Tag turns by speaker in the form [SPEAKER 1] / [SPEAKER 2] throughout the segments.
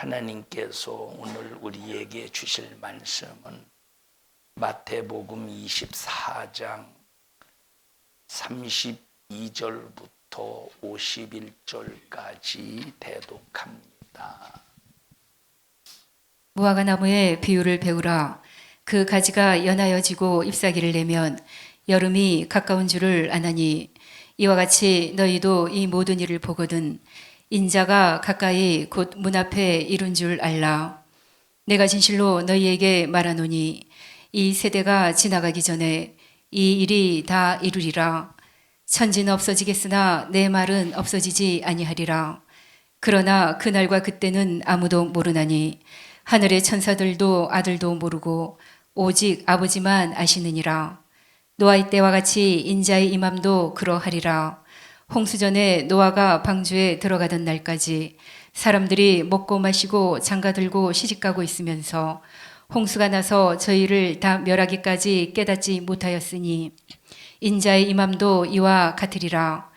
[SPEAKER 1] 하나님께서 오늘 우리에게 주실 말씀은 마태복음 24장 32절부터 51절까지 대독합니다.
[SPEAKER 2] 무화과 나무의 비유를 배우라. 그 가지가 연하여지고 잎사귀를 내면 여름이 가까운 줄을 아나니, 이와 같이 너희도 이 모든 일을 보거든 인자가 가까이 곧 문 앞에 이룬 줄 알라. 내가 진실로 너희에게 말하노니 이 세대가 지나가기 전에 이 일이 다 이루리라. 천지는 없어지겠으나 내 말은 없어지지 아니하리라. 그러나 그날과 그때는 아무도 모르나니 하늘의 천사들도 아들도 모르고 오직 아버지만 아시느니라. 노아의 때와 같이 인자의 임함도 그러하리라. 홍수전에 노아가 방주에 들어가던 날까지 사람들이 먹고 마시고 장가들고 시집가고 있으면서 홍수가 나서 저희를 다 멸하기까지 깨닫지 못하였으니 인자의 임함도 이와 같으리라.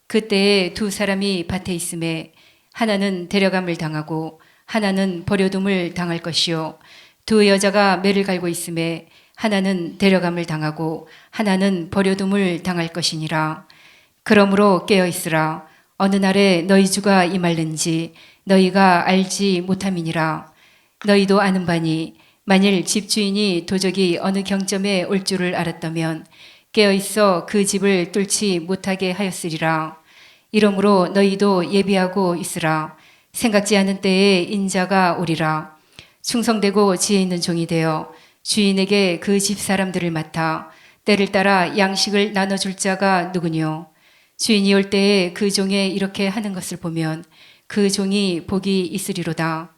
[SPEAKER 2] 그때에 두 사람이 밭에 있음에 하나는 데려감을 당하고 하나는 버려둠을 당할 것이요, 두 여자가 매를 갈고 있음에 하나는 데려감을 당하고 하나는 버려둠을 당할 것이니라. 그러므로 깨어있으라. 어느 날에 너희 주가 임할는지 너희가 알지 못함이니라. 너희도 아는 바니 만일 집주인이 도적이 어느 경점에 올 줄을 알았다면 깨어있어 그 집을 뚫지 못하게 하였으리라. 이러므로 너희도 예비하고 있으라. 생각지 않은 때에 인자가 오리라. 충성되고 지혜 있는 종이 되어 주인에게 그 집 사람들을 맡아 때를 따라 양식을 나눠줄 자가 누구뇨? 주인이 올 때에 그 종에 이렇게 하는 것을 보면 그 종이 복이 있으리로다.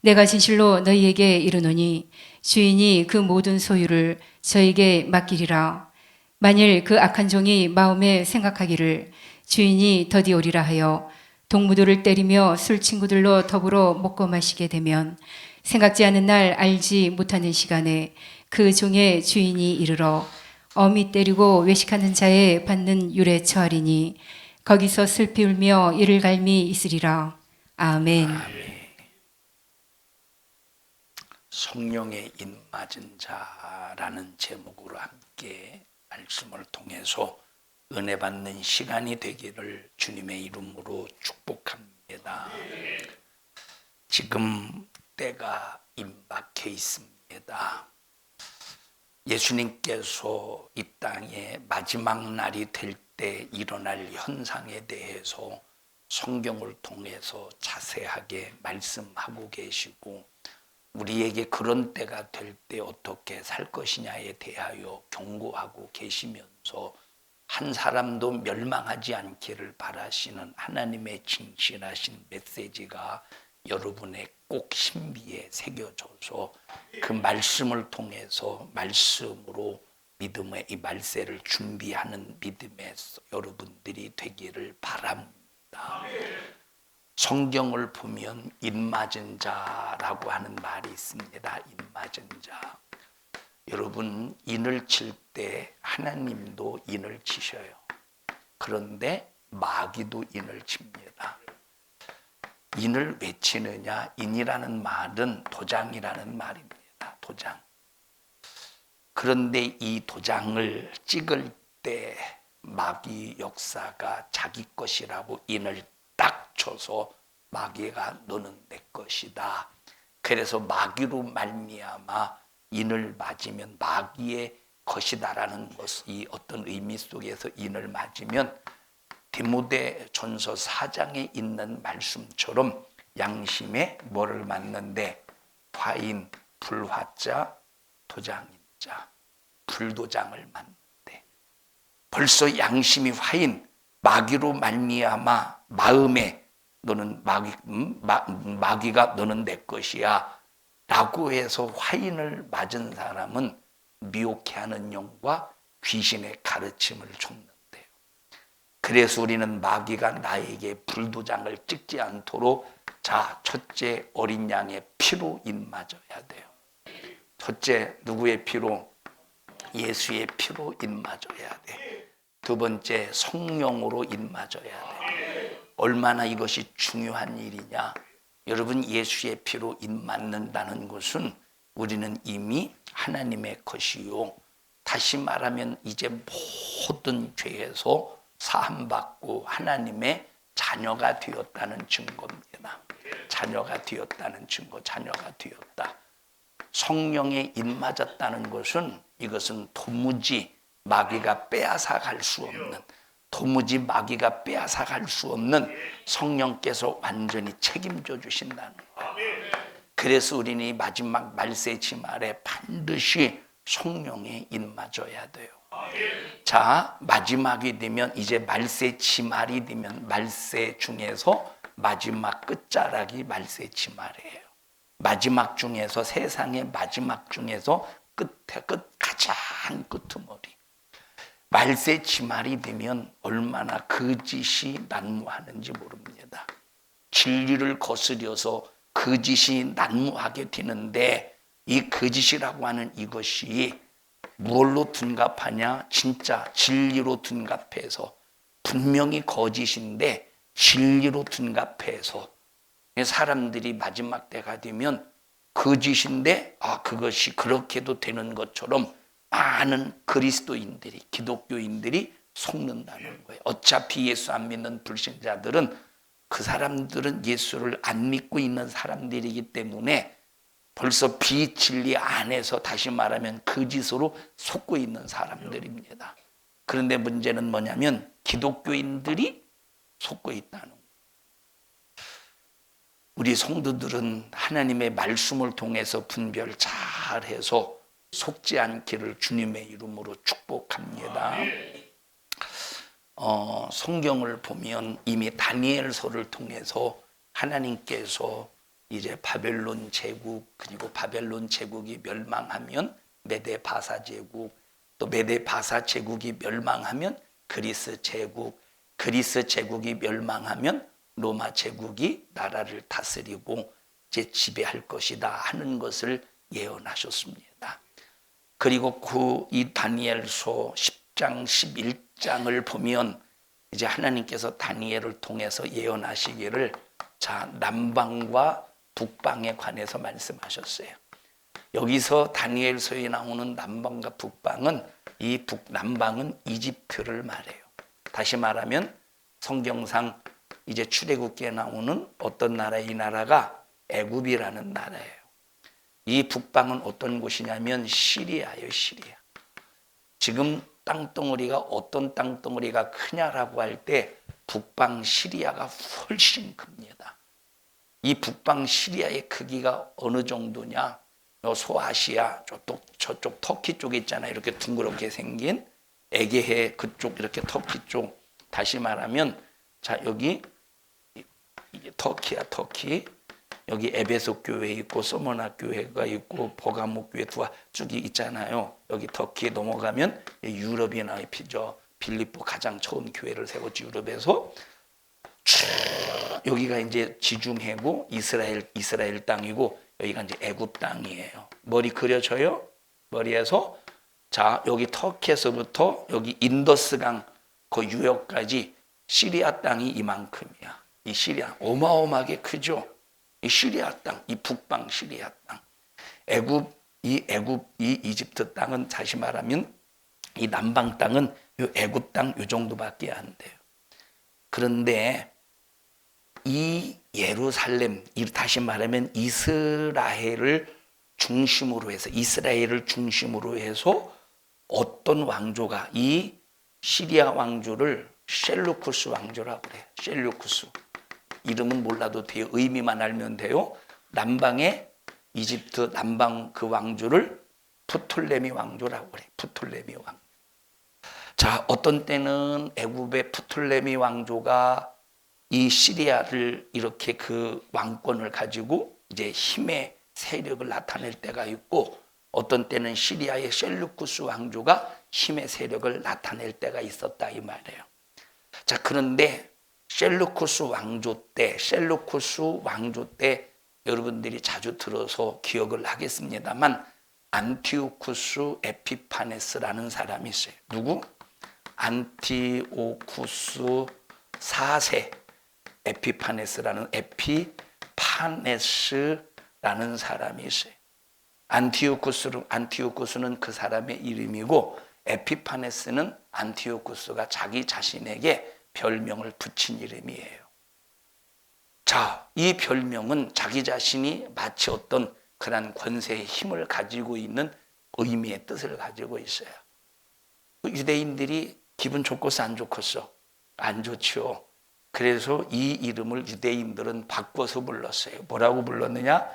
[SPEAKER 2] 내가 진실로 너희에게 이르노니 주인이 그 모든 소유를 저에게 맡기리라. 만일 그 악한 종이 마음에 생각하기를 주인이 더디 오리라 하여 동무들을 때리며 술 친구들로 더불어 먹고 마시게 되면 생각지 않은 날 알지 못하는 시간에 그 종의 주인이 이르러 어미 때리고 외식하는 자에 받는 율에 처하리니 거기서 슬피 울며 이를 갈미 있으리라. 아멘.
[SPEAKER 1] 성령의 입맞은 자라는 제목으로 함께 말씀을 통해서 은혜 받는 시간이 되기를 주님의 이름으로 축복합니다. 지금 때가 임박해 있습니다. 예수님께서 이 땅에 마지막 날이 될 때 일어날 현상에 대해서 성경을 통해서 자세하게 말씀하고 계시고, 우리에게 그런 때가 될 때 어떻게 살 것이냐에 대하여 경고하고 계시면서 한 사람도 멸망하지 않기를 바라시는 하나님의 진실하신 메시지가 여러분의 꼭 신비에 새겨져서 그 말씀을 통해서 말씀으로 믿음의 이 말세를 준비하는 믿음의 여러분들이 되기를 바랍니다. 성경을 보면 입맞은 자라고 하는 말이 있습니다. 입맞은 자. 여러분, 인을 칠 때 하나님도 인을 치셔요. 그런데 마귀도 인을 칩니다. 인을 왜 치느냐? 인이라는 말은 도장이라는 말입니다. 도장. 그런데 이 도장을 찍을 때 마귀 역사가 자기 것이라고 인을 딱 쳐서 마귀가 너는 내 것이다. 그래서 마귀로 말미암아 인을 맞으면 마귀의 것이다라는 것이 어떤 의미 속에서 인을 맞으면 디모데전서 4장에 있는 말씀처럼 양심에 뭐를 맞는데 화인, 불화자, 도장인자, 불도장을 맞는데 벌써 양심이 화인, 마귀로 말미암아 마음에 너는 마귀가 너는 내 것이야 라고 해서 화인을 맞은 사람은 미혹해하는 영과 귀신의 가르침을 줬는데요. 그래서 우리는 마귀가 나에게 불도장을 찍지 않도록 자, 첫째 어린 양의 피로 입맞아야 돼요. 첫째 누구의 피로? 예수의 피로 입맞아야 돼. 두 번째 성령으로 입맞아야 돼. 얼마나 이것이 중요한 일이냐? 여러분, 예수의 피로 입 맞는다는 것은 우리는 이미 하나님의 것이요, 다시 말하면 이제 모든 죄에서 사함받고 하나님의 자녀가 되었다는 증거입니다. 자녀가 되었다는 증거, 자녀가 되었다. 성령에 입 맞았다는 것은, 이것은 도무지 마귀가 빼앗아 갈 수 없는, 도무지 마귀가 빼앗아 갈 수 없는 성령께서 완전히 책임져 주신다는 거예요. 그래서 우리는 이 마지막 말세지 말에 반드시 성령에 입 맞아야 돼요. 자, 마지막이 되면, 이제 말세지 말이 되면, 말세 중에서 마지막 끝자락이 말세지 말이에요. 마지막 중에서, 세상의 마지막 중에서 끝에 끝, 가장 끄트머리. 말세 지말이 되면 얼마나 거짓이 난무하는지 모릅니다. 진리를 거스려서 거짓이 난무하게 되는데, 이 거짓이라고 하는 이것이 무엇로 둔갑하냐? 진짜 진리로 둔갑해서, 분명히 거짓인데 진리로 둔갑해서, 사람들이 마지막 때가 되면 거짓인데 그것이 그렇게도 되는 것처럼 많은 그리스도인들이, 기독교인들이 속는다는 거예요. 어차피 예수 안 믿는 불신자들은, 그 사람들은 예수를 안 믿고 있는 사람들이기 때문에 벌써 비진리 안에서, 다시 말하면 거짓으로 속고 있는 사람들입니다. 그런데 문제는 뭐냐면 기독교인들이 속고 있다는 거예요. 우리 성도들은 하나님의 말씀을 통해서 분별 잘해서 속지 않기를 주님의 이름으로 축복합니다. 성경을 보면 이미 다니엘서를 통해서 하나님께서 이제 바벨론 제국, 그리고 바벨론 제국이 멸망하면 메데 바사 제국, 또 메데 바사 제국이 멸망하면 그리스 제국, 그리스 제국이 멸망하면 로마 제국이 나라를 다스리고 이제 지배할 것이다 하는 것을 예언하셨습니다. 그리고 이 다니엘서 10장 11장을 보면 이제 하나님께서 다니엘을 통해서 예언하시기를, 자, 남방과 북방에 관해서 말씀하셨어요. 여기서 다니엘서에 나오는 남방과 북방은, 이 북남방은 이집트를 말해요. 다시 말하면 성경상 이제 출애굽기에 나오는 어떤 나라, 이 나라가 애굽이라는 나라예요. 이 북방은 어떤 곳이냐면 시리아예요. 시리아. 지금 땅덩어리가, 어떤 땅덩어리가 크냐라고 할 때 북방 시리아가 훨씬 큽니다. 이 북방 시리아의 크기가 어느 정도냐? 소아시아 저쪽 터키 쪽에 있잖아요. 이렇게 둥그렇게 생긴 에게해 그쪽, 이렇게 터키 쪽. 다시 말하면, 자, 여기 이게 터키야, 터키. 여기 에베소 교회 있고 서머나 교회가 있고 버가모 교회 쭉이 있잖아요. 여기 터키에 넘어가면 유럽이 나이피죠. 빌립보 가장 처음 교회를 세웠지, 유럽에서. 쭉 여기가 이제 지중해고 이스라엘 땅이고, 여기가 이제 애굽 땅이에요. 머리 그려져요? 머리에서. 자, 여기 터키에서부터 여기 인더스강 그 유역까지 시리아 땅이 이만큼이야. 이 시리아 어마어마하게 크죠. 이 시리아 땅, 이 북방 시리아 땅. 이 이집트 땅은, 다시 말하면 이 남방 땅은 이 애굽 땅 요 정도밖에 안 돼요. 그런데 이 예루살렘, 다시 말하면 이스라엘을 중심으로 해서 어떤 왕조가, 이 시리아 왕조를 셀루쿠스 왕조라고 그래요. 셀루쿠스. 이름은 몰라도 돼요. 의미만 알면 돼요. 남방의 이집트 남방 그 왕조를 프톨레미 왕조라고 그래요. 프톨레미 왕. 자, 어떤 때는 애굽의 프톨레미 왕조가 이 시리아를 이렇게 그 왕권을 가지고 이제 힘의 세력을 나타낼 때가 있고, 어떤 때는 시리아의 셀루쿠스 왕조가 힘의 세력을 나타낼 때가 있었다, 이 말이에요. 자, 그런데 셀루쿠스 왕조 때 여러분들이 자주 들어서 기억을 하겠습니다만, 안티오쿠스 에피파네스라는 사람이 있어요. 누구? 안티오쿠스 4세. 에피파네스라는, 에피파네스라는 사람이 있어요. 안티오쿠스는 그 사람의 이름이고 에피파네스는 안티오쿠스가 자기 자신에게 별명을 붙인 이름이에요. 자, 이 별명은 자기 자신이 마치 어떤 그런 권세의 힘을 가지고 있는 의미의 뜻을 가지고 있어요. 유대인들이 기분 좋겠어, 안 좋겠어? 안 좋죠. 그래서 이 이름을 유대인들은 바꿔서 불렀어요. 뭐라고 불렀느냐?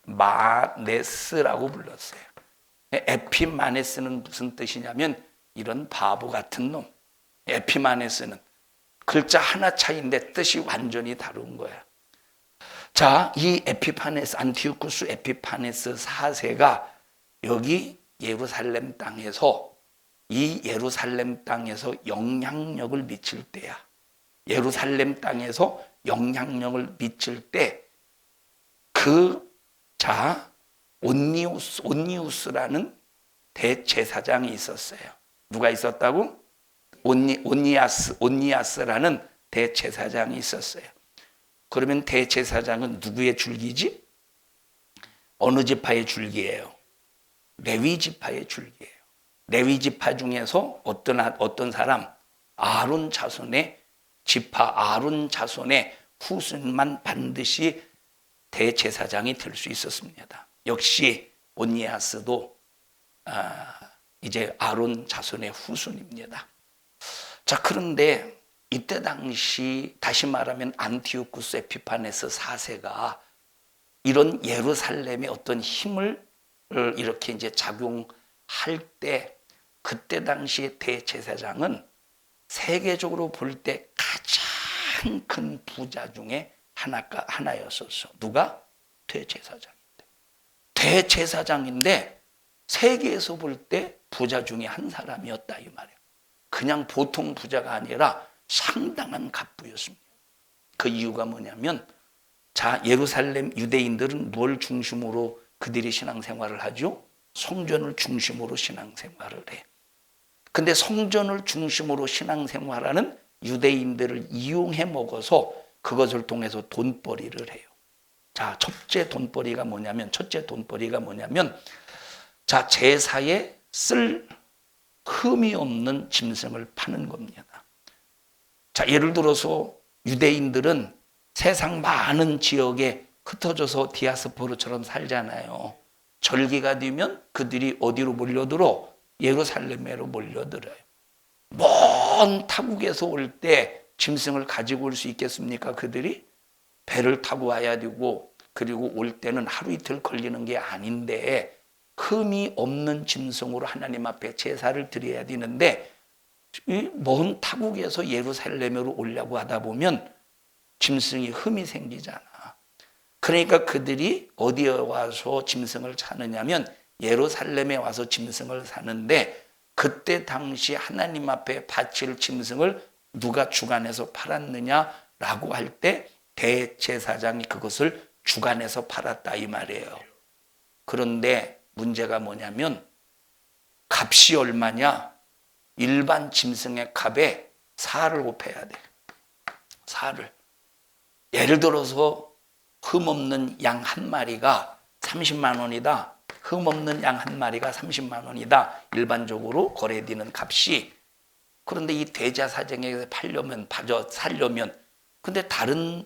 [SPEAKER 1] 에피마네스라고 불렀어요. 에피마네스는 무슨 뜻이냐면 이런 바보 같은 놈. 에피마네스는 글자 하나 차이인데 뜻이 완전히 다른 거야. 자, 이 안티오쿠스 에피파네스 4세가 여기 예루살렘 땅에서 영향력을 미칠 때야. 예루살렘 땅에서 영향력을 미칠 때 온니우스라는 대제사장이 있었어요. 누가 있었다고? 온니아스라는 대제사장이 있었어요. 그러면 대제사장은 누구의 줄기지? 어느 지파의 줄기예요? 레위 지파의 줄기예요. 레위 지파 중에서 어떤 사람? 아론 자손의 후손만 반드시 대제사장이 될 수 있었습니다. 역시 온니아스도 이제 아론 자손의 후손입니다. 자, 그런데 이때 당시 다시 말하면 안티오쿠스 에피파네스 4세가 이런 예루살렘의 어떤 힘을 이렇게 이제 작용할 때 그때 당시 대제사장은 세계적으로 볼 때 가장 큰 부자 중에 하나였었어. 누가? 대제사장인데 세계에서 볼 때 부자 중에 한 사람이었다 이 말이에요. 그냥 보통 부자가 아니라 상당한 갑부였습니다. 그 이유가 뭐냐면 자, 예루살렘 유대인들은 뭘 중심으로 그들이 신앙생활을 하죠? 성전을 중심으로 신앙생활을 해. 근데 성전을 중심으로 신앙생활하는 유대인들을 이용해 먹어서 그것을 통해서 돈벌이를 해요. 자, 첫째 돈벌이가 뭐냐면 자, 제사에 쓸 흠이 없는 짐승을 파는 겁니다. 자, 예를 들어서 유대인들은 세상 많은 지역에 흩어져서 디아스포르처럼 살잖아요. 절기가 되면 그들이 어디로 몰려들어? 예루살렘으로 몰려들어요. 먼 타국에서 올 때 짐승을 가지고 올 수 있겠습니까? 그들이 배를 타고 와야 되고 그리고 올 때는 하루 이틀 걸리는 게 아닌데 흠이 없는 짐승으로 하나님 앞에 제사를 드려야 되는데 먼 타국에서 예루살렘으로 오려고 하다 보면 짐승이 흠이 생기잖아. 그러니까 그들이 어디에 와서 짐승을 사느냐면 예루살렘에 와서 짐승을 사는데 그때 당시 하나님 앞에 바칠 짐승을 누가 주관해서 팔았느냐라고 할 때 대제사장이 그것을 주관해서 팔았다 이 말이에요. 그런데 문제가 뭐냐면 값이 얼마냐? 일반 짐승의 값에 4를 곱해야 돼. 4를. 예를 들어서 흠없는 양 한 마리가 30만 원이다. 흠없는 양 한 마리가 30만 원이다. 일반적으로 거래되는 값이. 그런데 이 대제사장에게 살려면 근데 다른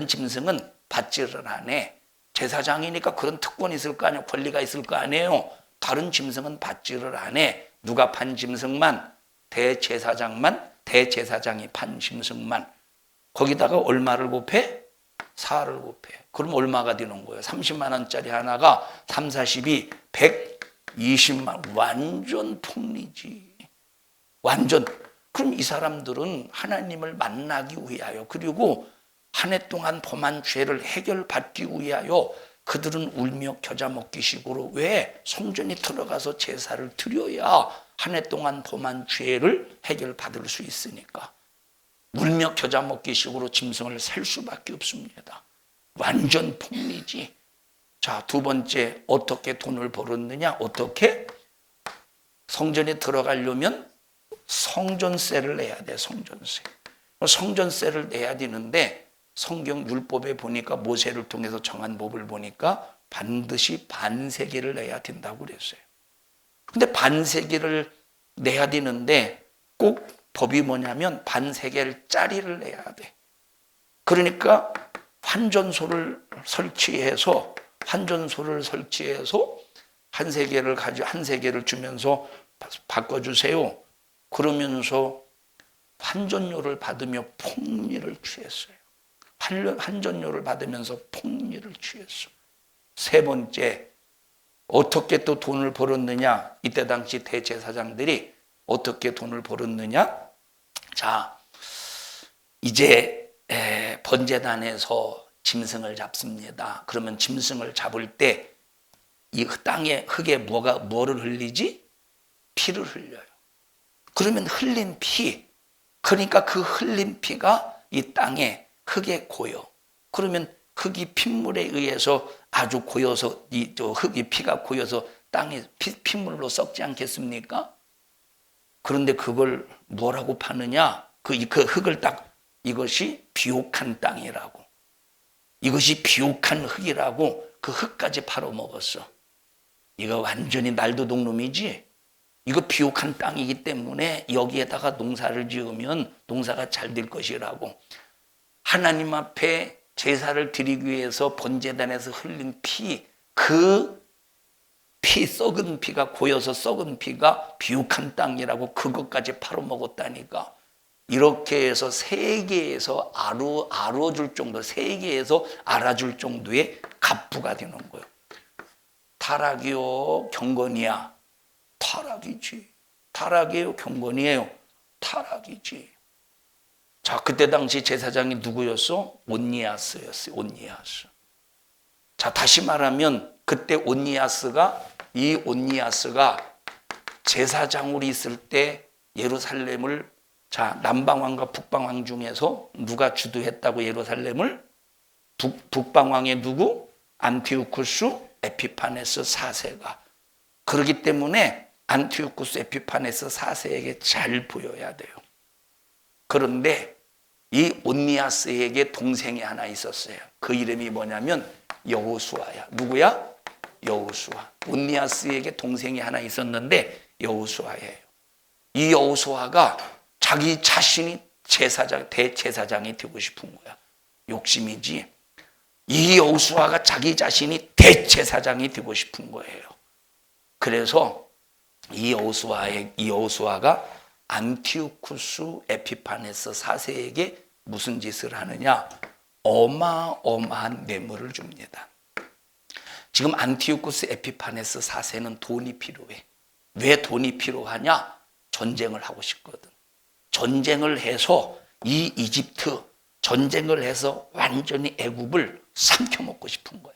[SPEAKER 1] 짐승은 받지를 안 해. 제사장이니까 그런 특권이 있을 거 아니에요. 권리가 있을 거 아니에요. 다른 짐승은 받지를 안 해. 누가 판 짐승만? 대제사장이 판 짐승만. 거기다가 얼마를 곱해? 4를 곱해. 그럼 얼마가 되는 거예요? 30만 원짜리 하나가 3, 42, 120만. 완전 폭리지. 완전. 그럼 이 사람들은 하나님을 만나기 위하여 그리고 한 해 동안 범한 죄를 해결받기 위하여 그들은 울며 겨자 먹기 식으로 왜 성전에 들어가서 제사를 드려야 한 해 동안 범한 죄를 해결받을 수 있으니까 울며 겨자 먹기 식으로 짐승을 살 수밖에 없습니다. 완전 폭리지. 자, 두 번째 어떻게 돈을 벌었느냐? 어떻게? 성전에 들어가려면 성전세를 내야 돼. 성전세를 내야 되는데 성경 율법에 보니까 모세를 통해서 정한 법을 보니까 반드시 반세계를 내야 된다고 그랬어요. 근데 반세계를 내야 되는데 꼭 법이 뭐냐면 반세계짜리를 내야 돼. 그러니까 환전소를 설치해서 한 세계를 주면서 바꿔주세요. 그러면서 환전료를 받으며 폭리를 취했어요. 환전료를 받으면서 폭리를 취했어. 세 번째, 어떻게 또 돈을 벌었느냐? 이때 당시 대제사장들이 어떻게 돈을 벌었느냐? 자, 이제 번제단에서 짐승을 잡습니다. 그러면 짐승을 잡을 때 이 땅에 흙에 뭐를 흘리지? 피를 흘려요. 그러면 흘린 피, 그러니까 그 흘린 피가 이 땅에 흙에 고여. 그러면 흙이 핏물에 의해서 아주 고여서 흙이 피가 고여서 땅에 핏물로 썩지 않겠습니까? 그런데 그걸 뭐라고 파느냐? 그 흙을 이것이 비옥한 땅이라고. 이것이 비옥한 흙이라고 그 흙까지 팔아먹었어. 이거 완전히 날도둑놈이지? 이거 비옥한 땅이기 때문에 여기에다가 농사를 지으면 농사가 잘 될 것이라고. 하나님 앞에 제사를 드리기 위해서 번제단에서 흘린 피, 썩은 피가 고여서 썩은 피가 비옥한 땅이라고 그것까지 팔아먹었다니까. 이렇게 해서 세계에서 알아줄 정도, 세계에서 알아줄 정도의 갑부가 되는 거예요. 타락이요, 경건이야? 타락이지. 타락이에요, 경건이에요? 타락이지. 자, 그때 당시 제사장이 누구였어? 온니아스였어요. 온니아스. 자, 다시 말하면 그때 온니아스가 제사장으로 있을 때 예루살렘을, 자, 남방왕과 북방왕 중에서 누가 주도했다고 예루살렘을? 북방왕의 누구? 안티오쿠스 에피파네스 4세가. 그렇기 때문에 안티오쿠스 에피파네스 4세에게 잘 보여야 돼요. 그런데 이 온니아스에게 동생이 하나 있었어요. 그 이름이 뭐냐면 여호수아야. 누구야? 여호수아. 온니아스에게 동생이 하나 있었는데 여호수아예요. 이 여호수아가 자기 자신이 대제사장이 되고 싶은 거야. 욕심이지. 이 여호수아가 자기 자신이 대제사장이 되고 싶은 거예요. 그래서 이 여호수아가 안티오쿠스 에피파네스 4세에게 무슨 짓을 하느냐? 어마어마한 뇌물을 줍니다. 지금 안티오쿠스 에피파네스 4세는 돈이 필요해. 왜 돈이 필요하냐? 전쟁을 하고 싶거든. 전쟁을 해서 이 이집트, 전쟁을 해서 완전히 애굽을 삼켜먹고 싶은 거야.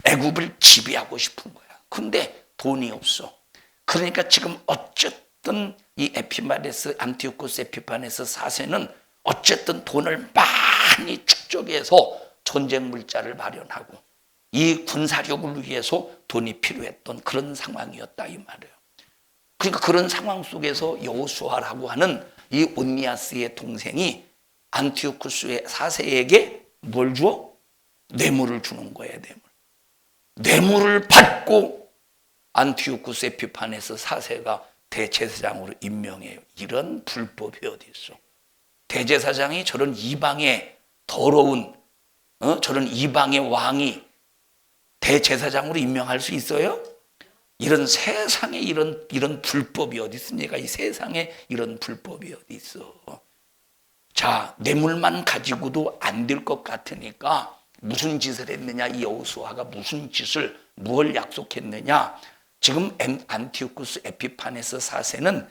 [SPEAKER 1] 애굽을 지배하고 싶은 거야. 근데 돈이 없어. 그러니까 지금 어쨌든 이 안티오쿠스 에피파네스 4세는 어쨌든 돈을 많이 축적해서 전쟁 물자를 마련하고 이 군사력을 위해서 돈이 필요했던 그런 상황이었다 이 말이에요. 그러니까 그런 상황 속에서 여호수아라고 하는 이 온니아스의 동생이 안티오쿠스 4세에게 뭘 줘? 뇌물을 주는 거예요. 뇌물을 받고 안티오쿠스 에피파네스 4세가 대제사장으로 임명해요. 이런 불법이 어디 있어? 대제사장이 저런 이방의 더러운 저런 이방의 왕이 대제사장으로 임명할 수 있어요? 이런 세상에 이런 불법이 어디 있습니까? 이 세상에 이런 불법이 어디 있어? 자, 뇌물만 가지고도 안 될 것 같으니까 무슨 짓을 했느냐? 이 여호수아가 무엇을 약속했느냐? 지금 안티오쿠스 에피파네스 4세는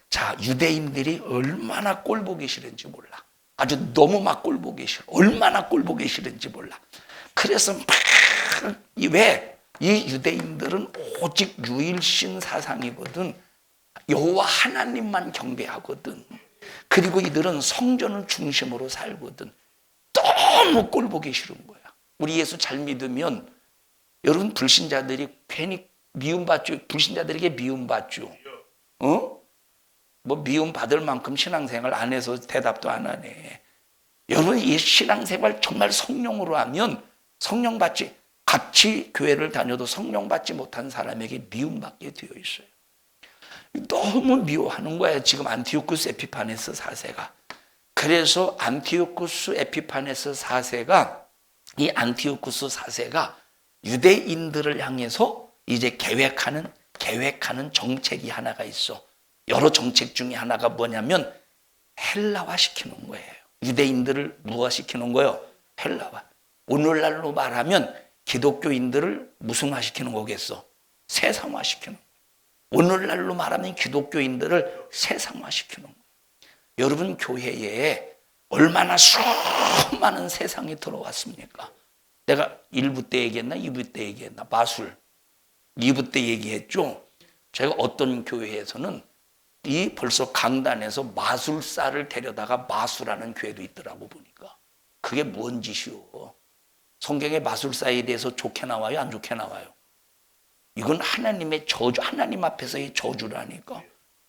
[SPEAKER 1] 자, 유대인들이 얼마나 꼴보기 싫은지 몰라. 아주 너무 막 꼴보기 싫어. 얼마나 꼴보기 싫은지 몰라. 그래서 왜? 이 유대인들은 오직 유일신 사상이거든. 여호와 하나님만 경배하거든. 그리고 이들은 성전을 중심으로 살거든. 너무 꼴보기 싫은 거야. 우리 예수 잘 믿으면 여러분 불신자들이 괜히 미움받죠. 불신자들에게 미움받죠. 뭐 미움받을 만큼 신앙생활 안 해서 대답도 안 하네. 여러분 이 신앙생활 정말 성령으로 하면 성령 받지, 같이 교회를 다녀도 성령 받지 못한 사람에게 미움받게 되어 있어요. 너무 미워하는 거예요. 지금 안티오쿠스 에피파네스 4세가. 그래서 안티오쿠스 에피파네스 4세가 이 안티오쿠스 4세가 유대인들을 향해서 이제 계획하는 정책이 하나가 있어. 여러 정책 중에 하나가 뭐냐면 헬라화 시키는 거예요. 유대인들을 무화시키는 거예요. 헬라화. 오늘날로 말하면 기독교인들을 무슨화 시키는 거겠어? 세상화 시키는 거예요. 오늘날로 말하면 기독교인들을 세상화 시키는 거예요. 여러분 교회에 얼마나 수많은 세상이 들어왔습니까? 내가 1부 때 얘기했나 2부 때 얘기했나? 마술 2부 때 얘기했죠. 제가 어떤 교회에서는 이 벌써 강단에서 마술사를 데려다가 마술하는 교회도 있더라고 보니까. 그게 뭔 짓이요? 성경에 마술사에 대해서 좋게 나와요? 안 좋게 나와요? 이건 하나님의 저주, 하나님 앞에서의 저주라니까.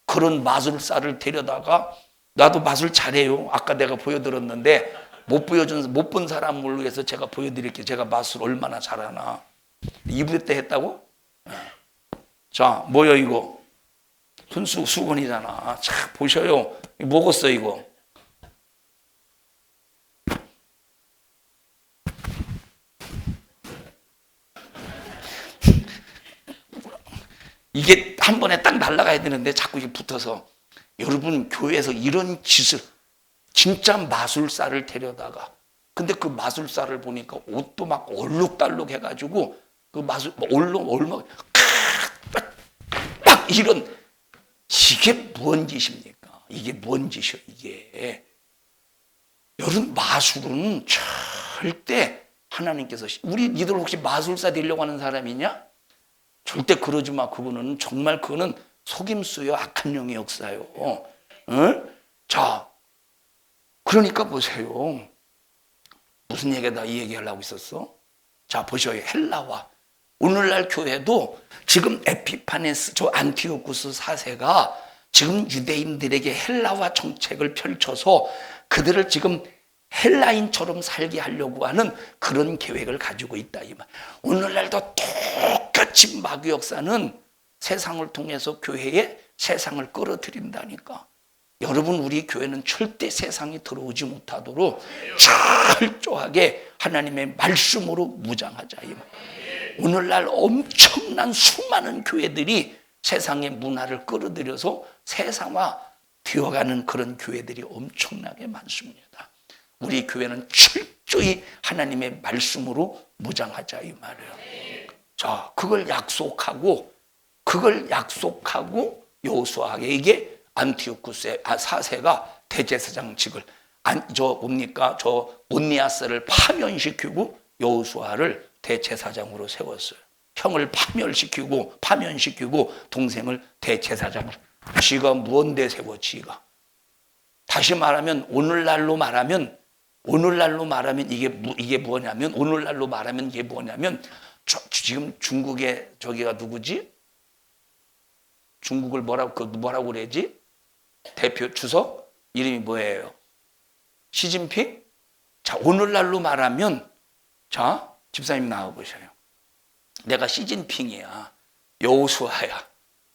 [SPEAKER 1] 그런 마술사를 데려다가 나도 마술 잘해요. 아까 내가 보여드렸는데 못 본 사람을 위해서 제가 보여드릴게요. 제가 마술 얼마나 잘하나. 2부 때 했다고? 자, 뭐야 이거? 수건이잖아. 자, 보셔요. 먹었어 이거. 이게 한 번에 딱 날아가야 되는데 자꾸 이게 붙어서. 여러분 교회에서 이런 짓을, 진짜 마술사를 데려다가, 근데 그 마술사를 보니까 옷도 막 얼룩달룩 해가지고 그 마술 얼룩 막 이런, 이게 뭔 짓입니까? 이게 뭔 짓이요 이게? 여러분 마술은 절대 하나님께서, 우리 니들 혹시 마술사 되려고 하는 사람이냐? 절대 그러지 마. 그거는 정말 그거는 속임수요, 악한 영의 역사요. 응? 자, 그러니까 보세요. 무슨 얘기다 이 얘기하려고 있었어? 자, 보셔요. 헬라화. 오늘날 교회도 지금 에피파네스, 저 안티오쿠스 4세가 지금 유대인들에게 헬라화 정책을 펼쳐서 그들을 지금 헬라인처럼 살게 하려고 하는 그런 계획을 가지고 있다 이 말. 오늘날도 똑같이 마귀 역사는 세상을 통해서 교회에 세상을 끌어들인다니까. 여러분 우리 교회는 절대 세상이 들어오지 못하도록 철저하게 하나님의 말씀으로 무장하자 이 말. 오늘날 엄청난 수많은 교회들이 세상의 문화를 끌어들여서 세상화 되어가는 그런 교회들이 엄청나게 많습니다. 우리 교회는 철저히 하나님의 말씀으로 무장하자 이 말이에요. 자, 그걸 약속하고 여호수아에게 안티오쿠스 4세가 대제사장직을 저 온니아스를 파면시키고 여호수아를 대제사장으로 세웠어요. 형을 파면시키고 동생을 대제사장으로. 지가 무언데 세워 지가. 다시 말하면 오늘날로 말하면 이게 뭐냐면 오늘날로 말하면 이게 뭐냐면 지금 중국의 저기가 누구지? 중국을 뭐라고 그래지? 대표 주석 이름이 뭐예요? 시진핑? 자, 오늘날로 말하면 자, 집사님 나와 보셔요. 내가 시진핑이야. 여호수아야.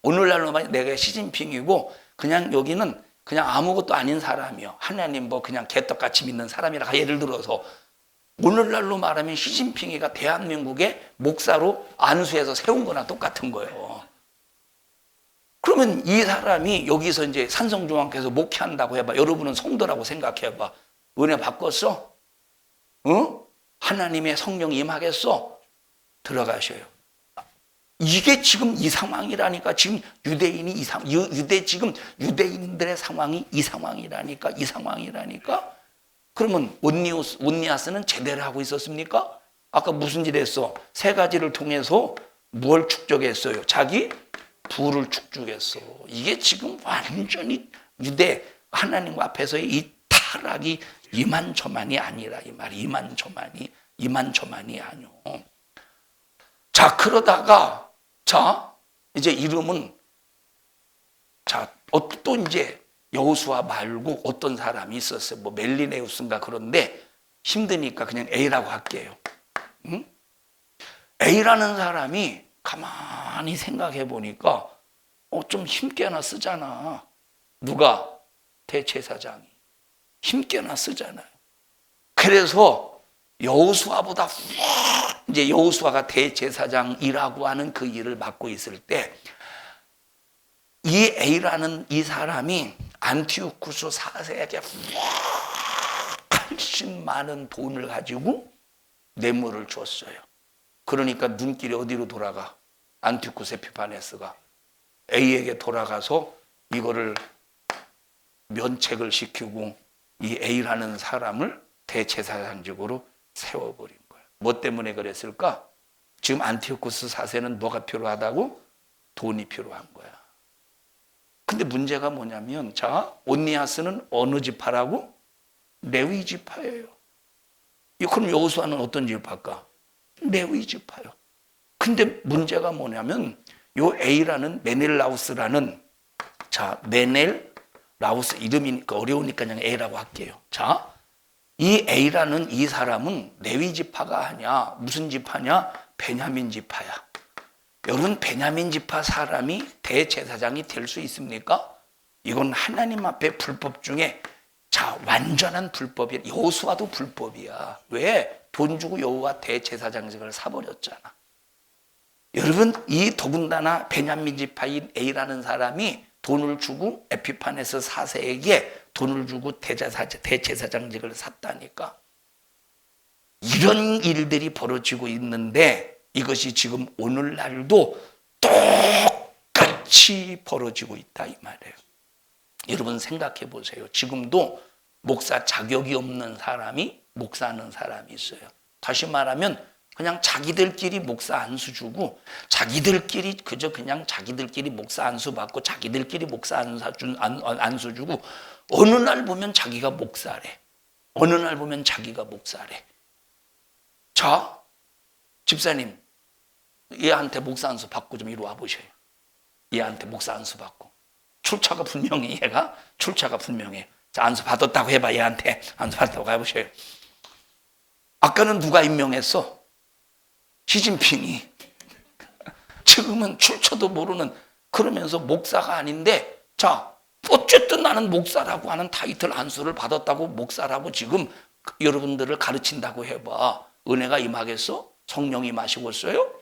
[SPEAKER 1] 오늘날로 말하면 내가 시진핑이고 그냥 여기는 그냥 아무것도 아닌 사람이요. 하나님 그냥 개떡같이 믿는 사람이라. 예를 들어서 오늘날로 말하면 시진핑이가 대한민국의 목사로 안수해서 세운 거나 똑같은 거예요. 그러면 이 사람이 여기서 이제 산성중앙교회에서 목회한다고 해봐. 여러분은 성도라고 생각해봐. 은혜 바꿨어? 하나님의 성령이 임하겠어? 들어가셔요. 이게 지금 이 상황이라니까. 지금 유대인들의 상황이 이 상황이라니까. 그러면 온니아스는 제대로 하고 있었습니까? 아까 무슨 일 했어? 세 가지를 통해서 뭘 축적했어요? 자기 부를 축적했어. 이게 지금 완전히 유대 하나님 앞에서의 이 타락이 이만저만이 아니라 이 말이. 이만저만이 아니오. 자, 그러다가 자, 이제 이름은 자, 또 이제 여호수아 말고 어떤 사람이 있었어요. 뭐 멜리네우스인가 그런데 힘드니까 그냥 A라고 할게요. 응? A라는 사람이 가만히 생각해 보니까 좀 힘께나 쓰잖아. 누가? 대제사장이. 힘께나 쓰잖아요. 그래서 여호수아보다 이제 여호수아가 대제사장이라고 하는 그 일을 맡고 있을 때 이 A라는 이 사람이 안티오쿠스 4세에게 훨씬 많은 돈을 가지고 뇌물을 줬어요. 그러니까 눈길이 어디로 돌아가? 안티오쿠스 에피파네스가 A에게 돌아가서 이거를 면책을 시키고 이 A라는 사람을 대제사장직으로 세워버린 거예요. 뭐 때문에 그랬을까? 지금 안티오쿠스 4세는 뭐가 필요하다고? 돈이 필요한 거야. 근데 문제가 뭐냐면, 자, 온니아스는 어느 지파라고? 레위 지파예요. 그럼 여호수아는 어떤 지파일까? 레위 지파요. 근데 문제가 뭐냐면, 요 A라는 메넬라우스라는, 자, 메넬라우스 이름이니까 어려우니까 그냥 A라고 할게요. 자, 이 A라는 이 사람은 레위 지파가 아니야. 무슨 지파냐? 베냐민 지파야. 여러분, 베냐민 지파 사람이 대제사장이 될 수 있습니까? 이건 하나님 앞에 불법 중에 자 완전한 불법이야. 여호수아도 불법이야. 왜? 돈 주고 여호와 대제사장직을 사버렸잖아. 여러분, 이 더군다나 베냐민 지파인 A라는 사람이 돈을 주고 에피파네스 4세에게 돈을 주고 대제사장직을 샀다니까. 이런 일들이 벌어지고 있는데 이것이 지금 오늘날도 똑같이 벌어지고 있다 이 말이에요. 여러분 생각해 보세요. 지금도 목사 자격이 없는 사람이 목사하는 사람이 있어요. 다시 말하면 그냥 자기들끼리 목사 안수 주고 자기들끼리 그저 그냥 자기들끼리 목사 안수 받고 자기들끼리 목사 안수 주고 어느 날 보면 자기가 목사래. 어느 날 보면 자기가 목사래. 자, 집사님 얘한테 목사 안수 받고 좀 이리 와보셔요. 얘한테 목사 안수 받고. 출처가 분명해. 얘가 출처가 분명해. 자, 안수 받았다고 해봐. 얘한테 안수 받았다고 해보셔요. 아까는 누가 임명했어? 시진핑이. 지금은 출처도 모르는 그러면서 목사가 아닌데 자 어쨌든 나는 목사라고 하는 타이틀 안수를 받았다고 목사라고 지금 여러분들을 가르친다고 해봐. 은혜가 임하겠어? 성령이 임하시고 있어요?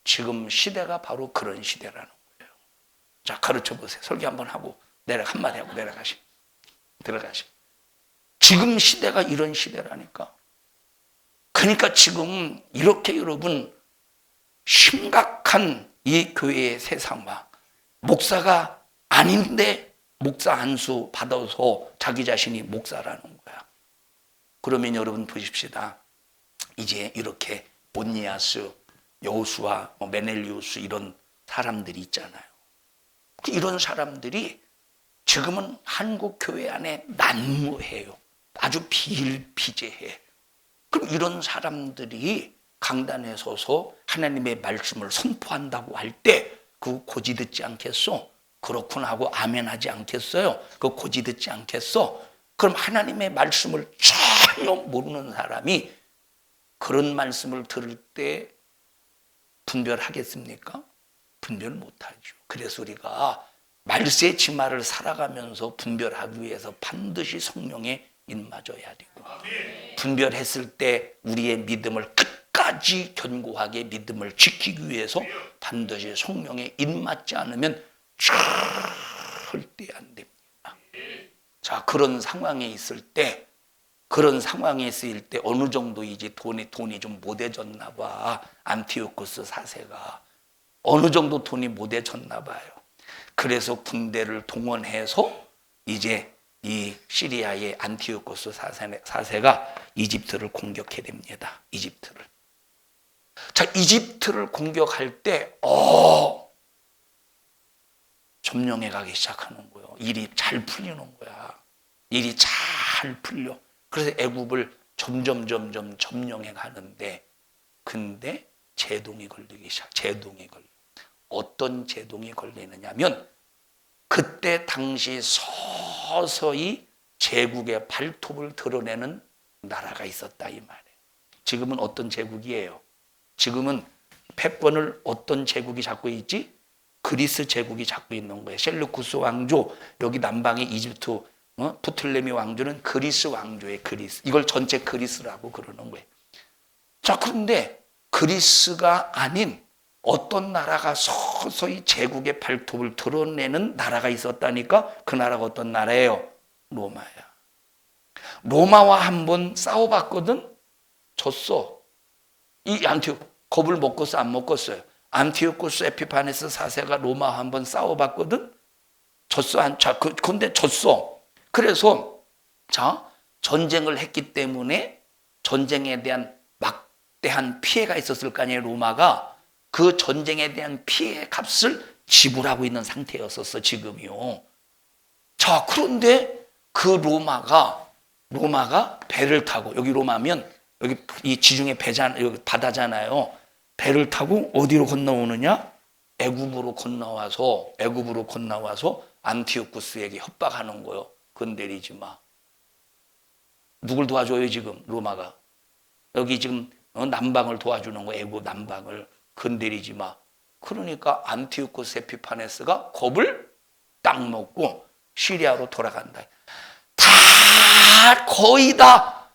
[SPEAKER 1] 지금 시대가 바로 그런 시대라는 거예요. 자, 가르쳐 보세요. 설교 한번 하고 한마디 하고 들어가시. 지금 시대가 이런 시대라니까. 그러니까 지금 이렇게 여러분 심각한 이 교회의 세상과 목사가 아닌데 목사 안수 받아서 자기 자신이 목사라는 거야. 그러면 여러분 보십시다. 이제 이렇게 온니아스, 여호수아, 메넬리우스 이런 사람들이 있잖아요. 이런 사람들이 지금은 한국 교회 안에 난무해요. 아주 비일비재해. 그럼 이런 사람들이 강단에 서서 하나님의 말씀을 선포한다고 할 때 그거 고지 듣지 않겠어? 그렇구나 하고 아멘 하지 않겠어요? 그거 고지 듣지 않겠어? 그럼 하나님의 말씀을 전혀 모르는 사람이 그런 말씀을 들을 때 분별하겠습니까? 분별 못하죠. 그래서 우리가 말세 지마를 살아가면서 분별하기 위해서 반드시 성령에 인맞아야 되고 분별했을 때 우리의 믿음을 끝까지 견고하게 믿음을 지키기 위해서 반드시 성령에 인맞지 않으면 절대 안 됩니다. 자, 그런 상황에 있을 때 어느 정도 이제 돈이 좀 못해졌나 봐. 안티오쿠스 4세가 어느 정도 돈이 못해졌나 봐요. 그래서 군대를 동원해서 이제 이 시리아의 안티오쿠스 4세가 이집트를 공격해 됩니다. 이집트를. 자, 이집트를 공격할 때 점령해 가기 시작하는 거예요. 일이 잘 풀리는 거야. 일이 잘 풀려. 그래서 애굽을 점점 점령해 가는데 근데 제동이 걸리기 시작. 제동이 걸려. 어떤 제동이 걸리느냐면 그때 당시 서서히 제국의 발톱을 드러내는 나라가 있었다 이 말이에요. 지금은 어떤 제국이에요? 지금은 패권을 어떤 제국이 잡고 있지? 그리스 제국이 잡고 있는 거예요. 셀루쿠스 왕조, 여기 남방의 이집트 프톨레미 왕조는 그리스 왕조의 그리스. 이걸 전체 그리스라고 그러는 거예요. 자, 그런데 그리스가 아닌 어떤 나라가 서서히 제국의 발톱을 드러내는 나라가 있었다니까? 그 나라가 어떤 나라예요? 로마야. 로마와 한번 싸워봤거든? 졌어. 이 겁을 먹었어, 안 먹었어요? 안티오코스 에피파네스 4세가 로마와 한번 싸워봤거든? 졌어. 근데 졌어. 그래서 전쟁을 했기 때문에 전쟁에 대한 막대한 피해가 있었을 거 아니에요. 로마가 그 전쟁에 대한 피해 값을 지불하고 있는 상태였었어 지금이요. 자, 그런데 그 로마가 배를 타고, 여기 로마면 여기 이 지중해 여기 바다잖아요. 배를 타고 어디로 건너오느냐? 애굽으로 건너와서 안티오쿠스에게 협박하는 거예요. 건드리지 마. 누굴 도와줘요 지금 로마가? 여기 지금 남방을 도와주는 거예요. 애굽 남방을. 건드리지 마. 그러니까 안티오쿠스 에피파네스가 겁을 딱 먹고 시리아로 돌아간다. 거의 다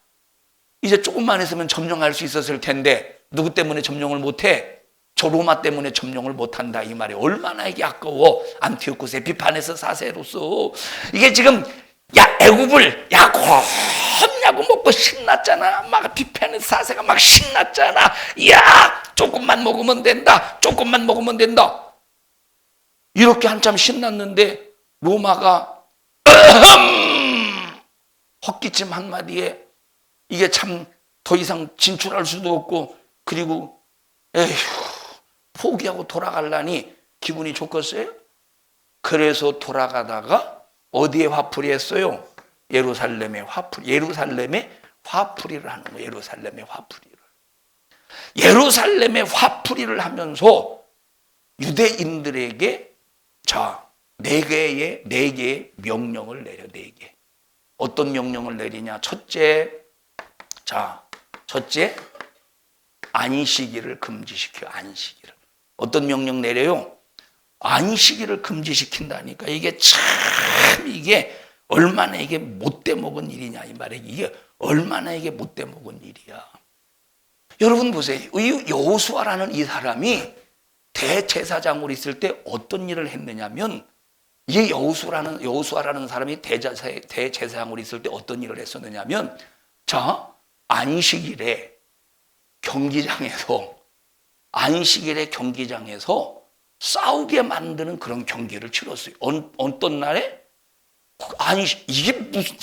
[SPEAKER 1] 이제 조금만 했으면 점령할 수 있었을 텐데 누구 때문에 점령을 못해? 저 로마 때문에 점령을 못한다 이 말이에요. 얼마나 이게 아까워. 안티오쿠스 에피파네스 4세로서 이게 지금 애굽을 겁냐고 먹고 신났잖아. 막 에피파네스 4세가 막 신났잖아. 조금만 먹으면 된다. 이렇게 한참 신났는데 로마가 헛기침 한마디에 이게 참 더 이상 진출할 수도 없고, 그리고 포기하고 돌아가려니 기분이 좋겠어요? 그래서 돌아가다가 어디에 화풀이 했어요? 예루살렘의 화풀이를 하는 거예요. 예루살렘의 화풀이를 하면서 유대인들에게 네 개의 명령을 내려. 4개. 어떤 명령을 내리냐? 첫째, 안식일을 금지시켜. 안식일을. 어떤 명령 내려요? 안식일을 금지시킨다니까. 이게 얼마나 이게 못돼 먹은 일이냐 이 말이에요. 이게 얼마나 이게 못돼 먹은 일이야. 여러분 보세요. 이 여호수아라는 이 사람이 대제사장으로 있을 때 어떤 일을 했느냐면, 이 여호수아라는 사람이 대제사장으로 있을 때 어떤 일을 했었느냐면, 안식일에 경기장에서 싸우게 만드는 그런 경기를 치렀어요. 어떤 날에?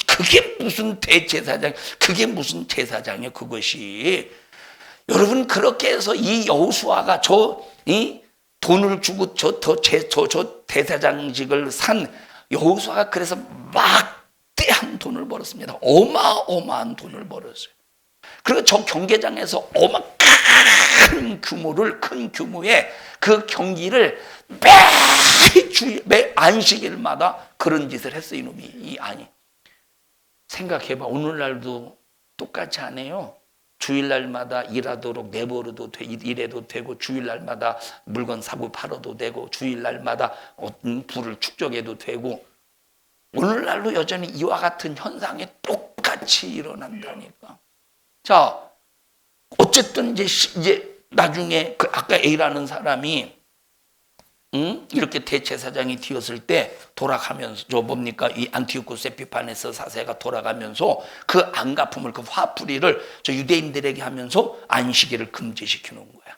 [SPEAKER 1] 그게 무슨 대제사장, 그게 무슨 제사장이에요, 그것이. 여러분, 그렇게 해서 이 여호수아가 돈을 주고 저 대사장직을 산 여호수아가 그래서 막대한 돈을 벌었습니다. 어마어마한 돈을 벌었어요. 그리고 저 경기장에서 큰 규모의 그 경기를 매 안식일마다 그런 짓을 했어요, 이놈이. 생각해봐. 오늘날도 똑같이 안 해요. 주일날마다 일하도록 내버려도 일해도 되고, 주일날마다 물건 사고 팔아도 되고, 주일날마다 부를 축적해도 되고, 오늘날도 여전히 이와 같은 현상이 똑같이 일어난다니까. 자, 어쨌든 이제 나중에 아까 A라는 사람이 이렇게 대제사장이 되었을 때 돌아가면서 뭡니까? 이 안티오코스 에피파네스 4세가 돌아가면서 그 안갚음을, 그 화풀이를 저 유대인들에게 하면서 안식일을 금지시키는 거야.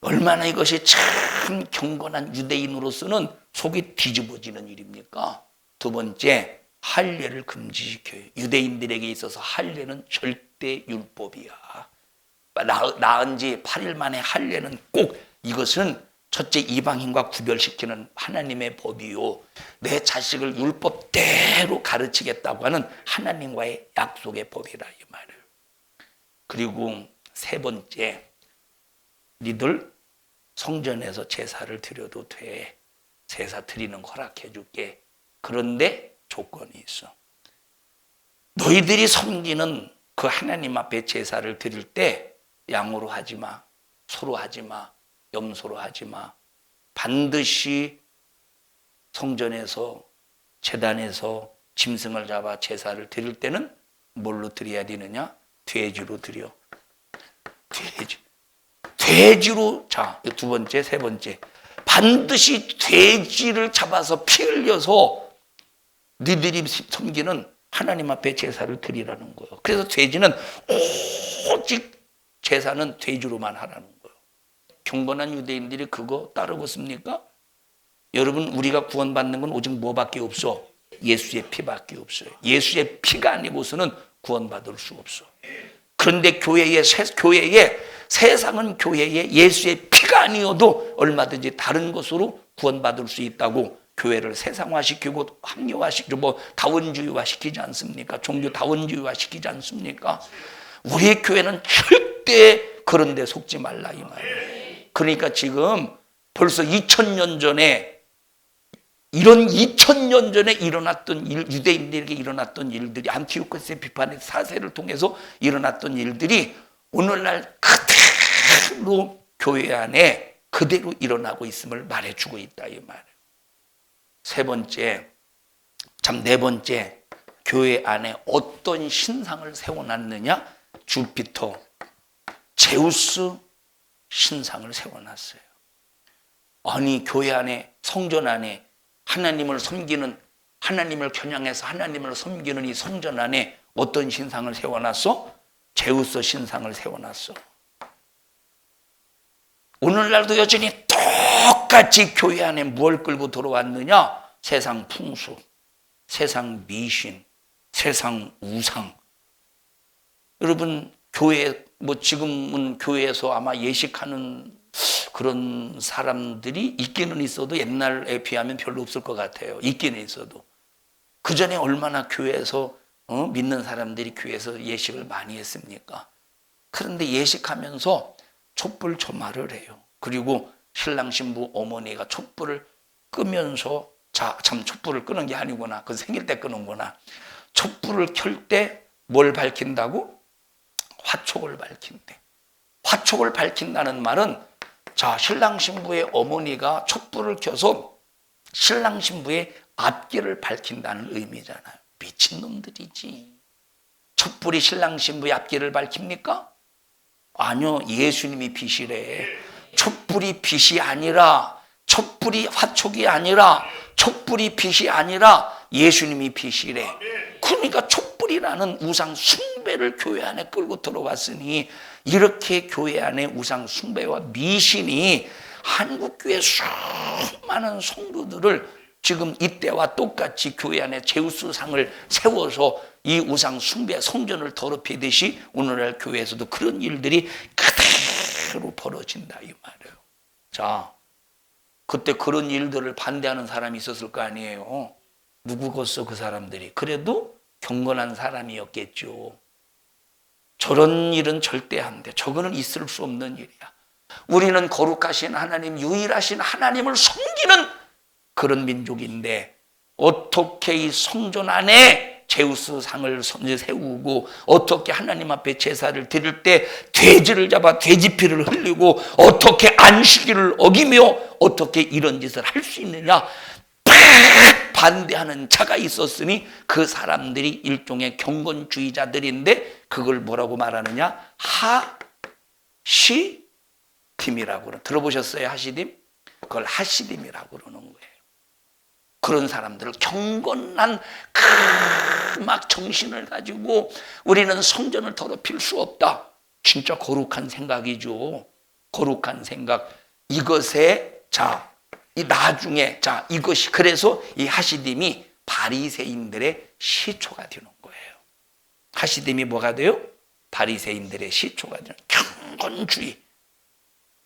[SPEAKER 1] 얼마나 이것이 참 경건한 유대인으로서는 속이 뒤집어지는 일입니까? 두 번째, 할례를 금지시켜요. 유대인들에게 있어서 할례는 절대 율법이야. 낳은 지 8일 만에 할례는 꼭, 이것은 첫째 이방인과 구별시키는 하나님의 법이요, 내 자식을 율법대로 가르치겠다고 하는 하나님과의 약속의 법이라 이 말이에요. 그리고 세 번째, 니들 성전에서 제사를 드려도 돼. 제사 드리는 거 허락해 줄게. 그런데 조건이 있어. 너희들이 섬기는 그 하나님 앞에 제사를 드릴 때 양으로 하지 마, 소로 하지 마, 염소로 하지 마. 반드시 성전에서 제단에서 짐승을 잡아 제사를 드릴 때는 뭘로 드려야 되느냐? 돼지로 드려. 돼지로. 자, 두 번째, 세 번째. 반드시 돼지를 잡아서 피 흘려서 너희들이 섬기는 하나님 앞에 제사를 드리라는 거예요. 그래서 돼지는 오직 제사는 돼지로만 하라는 거예요. 경건한 유대인들이 그거 따르겠습니까? 여러분, 우리가 구원받는 건 오직 뭐밖에 없어? 예수의 피밖에 없어요. 예수의 피가 아니고서는 구원받을 수 없어. 그런데 세상은 교회에 예수의 피가 아니어도 얼마든지 다른 것으로 구원받을 수 있다고 교회를 세상화시키고 합리화시키고 다원주의화시키지 않습니까? 종교 다원주의화시키지 않습니까? 우리의 교회는 절대 그런 데 속지 말라 이 말이에요. 그러니까 지금 벌써 2000년 전에 이런 2000년 전에 일어났던 유대인들에게 일어났던 일들이 안티오코스의 비판의 사세를 통해서 일어났던 일들이 오늘날 그대로 교회 안에 그대로 일어나고 있음을 말해주고 있다 이 말이에요. 네 번째, 교회 안에 어떤 신상을 세워놨느냐? 주피터, 제우스 신상을 세워놨어요. 아니, 교회 안에, 성전 안에 하나님을 섬기는, 하나님을 겨냥해서 하나님을 섬기는 이 성전 안에 어떤 신상을 세워놨어? 제우스 신상을 세워놨어. 오늘날도 여전히 똑같이 교회 안에 뭘 끌고 들어왔느냐? 세상 풍수, 세상 미신, 세상 우상. 여러분, 지금은 교회에서 아마 예식하는 그런 사람들이 있기는 있어도 옛날에 비하면 별로 없을 것 같아요. 있기는 있어도. 그 전에 얼마나 교회에서 믿는 사람들이 교회에서 예식을 많이 했습니까? 그런데 예식하면서 촛불 조마를 해요. 그리고 신랑 신부 어머니가 촛불을 끄면서 참 촛불을 끄는 게 아니구나. 그건 생일 때 끄는구나. 촛불을 켤 때 뭘 밝힌다고? 화촉을 밝힌대. 화촉을 밝힌다는 말은 신랑 신부의 어머니가 촛불을 켜서 신랑 신부의 앞길을 밝힌다는 의미잖아요. 미친놈들이지. 촛불이 신랑 신부의 앞길을 밝힙니까? 아니요. 예수님이 빛이래. 촛불이 빛이 아니라, 촛불이 화촉이 아니라, 촛불이 빛이 아니라 예수님이 빛이래. 그러니까 촛불이라는 우상 숭배를 교회 안에 끌고 들어왔으니 이렇게 교회 안에 우상 숭배와 미신이 한국교회 수많은 성도들을 지금 이때와 똑같이 교회 안에 제우스상을 세워서 이 우상 숭배 성전을 더럽히듯이 오늘날 교회에서도 그런 일들이 그대로 벌어진다 이 말이에요. 자, 그때 그런 일들을 반대하는 사람이 있었을 거 아니에요. 누구겠어 그 사람들이. 그래도 경건한 사람이었겠죠. 저런 일은 절대 안 돼. 저거는 있을 수 없는 일이야. 우리는 거룩하신 하나님, 유일하신 하나님을 섬기는 그런 민족인데 어떻게 이 성전 안에 제우스 상을 세우고 어떻게 하나님 앞에 제사를 드릴 때 돼지를 잡아 돼지 피를 흘리고 어떻게 안식일을 어기며 어떻게 이런 짓을 할 수 있느냐 반대하는 자가 있었으니 그 사람들이 일종의 경건주의자들인데 그걸 뭐라고 말하느냐? 하시딤이라고 그러는. 들어보셨어요? 하시딤? 그걸 하시딤이라고 그러는 거예요. 그런 사람들을 경건한 막 정신을 가지고 우리는 성전을 더럽힐 수 없다. 진짜 거룩한 생각이죠. 거룩한 생각. 이것에 이 나중에 이것이 그래서 이 하시딤이 바리새인들의 시초가 되는 거예요. 하시딤이 뭐가 돼요? 바리새인들의 시초가 되는 경건주의.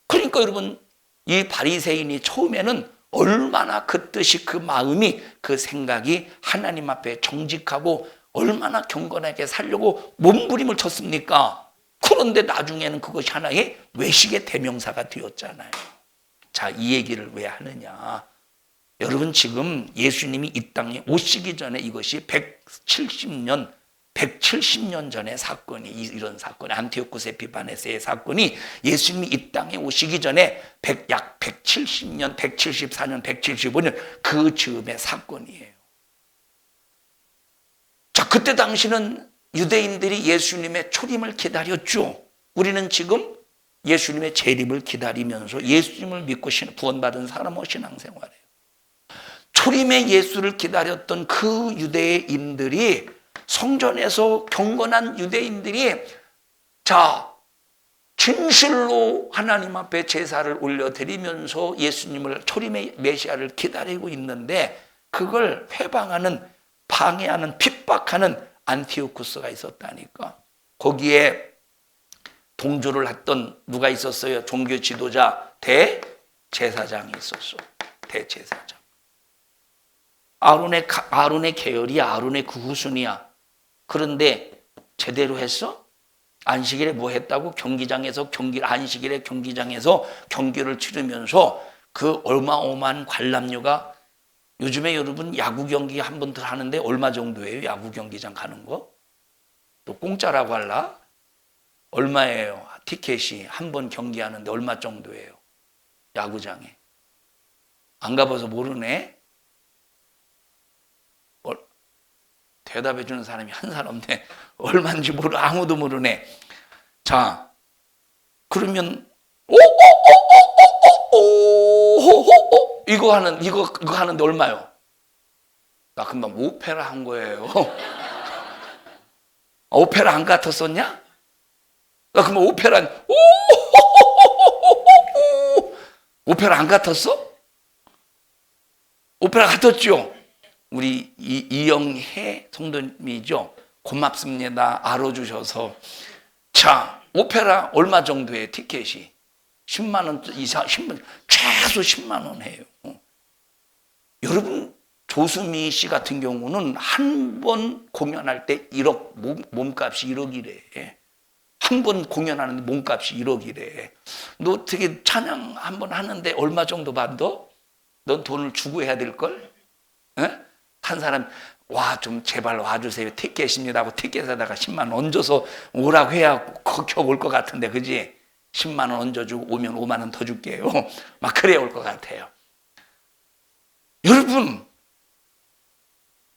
[SPEAKER 1] 그러니까 여러분 이 바리새인이 처음에는 얼마나 그 뜻이 그 마음이 그 생각이 하나님 앞에 정직하고 얼마나 경건하게 살려고 몸부림을 쳤습니까? 그런데 나중에는 그것이 하나의 외식의 대명사가 되었잖아요. 자, 이 얘기를 왜 하느냐? 여러분 지금 예수님이 이 땅에 오시기 전에 이것이 170년 전의 사건이, 이런 사건이, 안티오쿠스 에피파네스의 사건이 예수님이 이 땅에 오시기 전에 약 170년, 174년, 175년 그 즈음의 사건이에요. 자, 그때 당시는 유대인들이 예수님의 초림을 기다렸죠. 우리는 지금 예수님의 재림을 기다리면서 예수님을 믿고 구원받은 사람의 신앙생활이에요. 초림의 예수를 기다렸던 그 유대인들이, 성전에서 경건한 유대인들이, 자, 진실로 하나님 앞에 제사를 올려드리면서 예수님을, 초림의 메시아를 기다리고 있는데 그걸 회방하는, 방해하는, 핍박하는 안티오쿠스가 있었다니까. 거기에 동조를 했던 누가 있었어요? 종교 지도자, 대제사장이 있었어. 대제사장. 아론의 계열이야. 아론의 그 후손이야. 그런데 제대로 했어? 안식일에 뭐 했다고? 안식일에 경기장에서 경기를 치르면서 그 어마어마한 관람료가, 요즘에 여러분 야구 경기 한 번 더 하는데 얼마 정도예요? 야구 경기장 가는 거? 또 공짜라고 할라? 얼마예요? 티켓이 한 번 경기하는데 얼마 정도예요? 야구장에. 안 가봐서 모르네? 대답해 주는 사람이 한 사람 없네. 얼마인지 아무도 모르네. 자, 그러면 이거 하는데 얼마요? 나 금방 오페라 한 거예요. 오페라 안 같았었냐? 나 금방 오페라 안 같았어? 오페라 같았죠? 우리 이영혜 성도님이죠. 고맙습니다. 알아주셔서. 자, 오페라 얼마 정도의 티켓이? 10만 원 이상, 최소 10만 원 해요. 여러분, 조수미 씨 같은 경우는 한 번 공연할 때 1억, 몸값이 1억이래. 한 번 공연하는데 몸값이 1억이래. 너 어떻게 찬양 한 번 하는데 얼마 정도 받아? 넌 돈을 주고 해야 될걸? 에? 한 사람, 좀 제발 와주세요. 티켓입니다 하고 티켓에다가 10만 원 얹어서 오라고 해야 올 것 같은데, 그지? 10만 원 얹어주고 오면 5만 원 더 줄게요. 막 그래야 올 것 같아요. 여러분,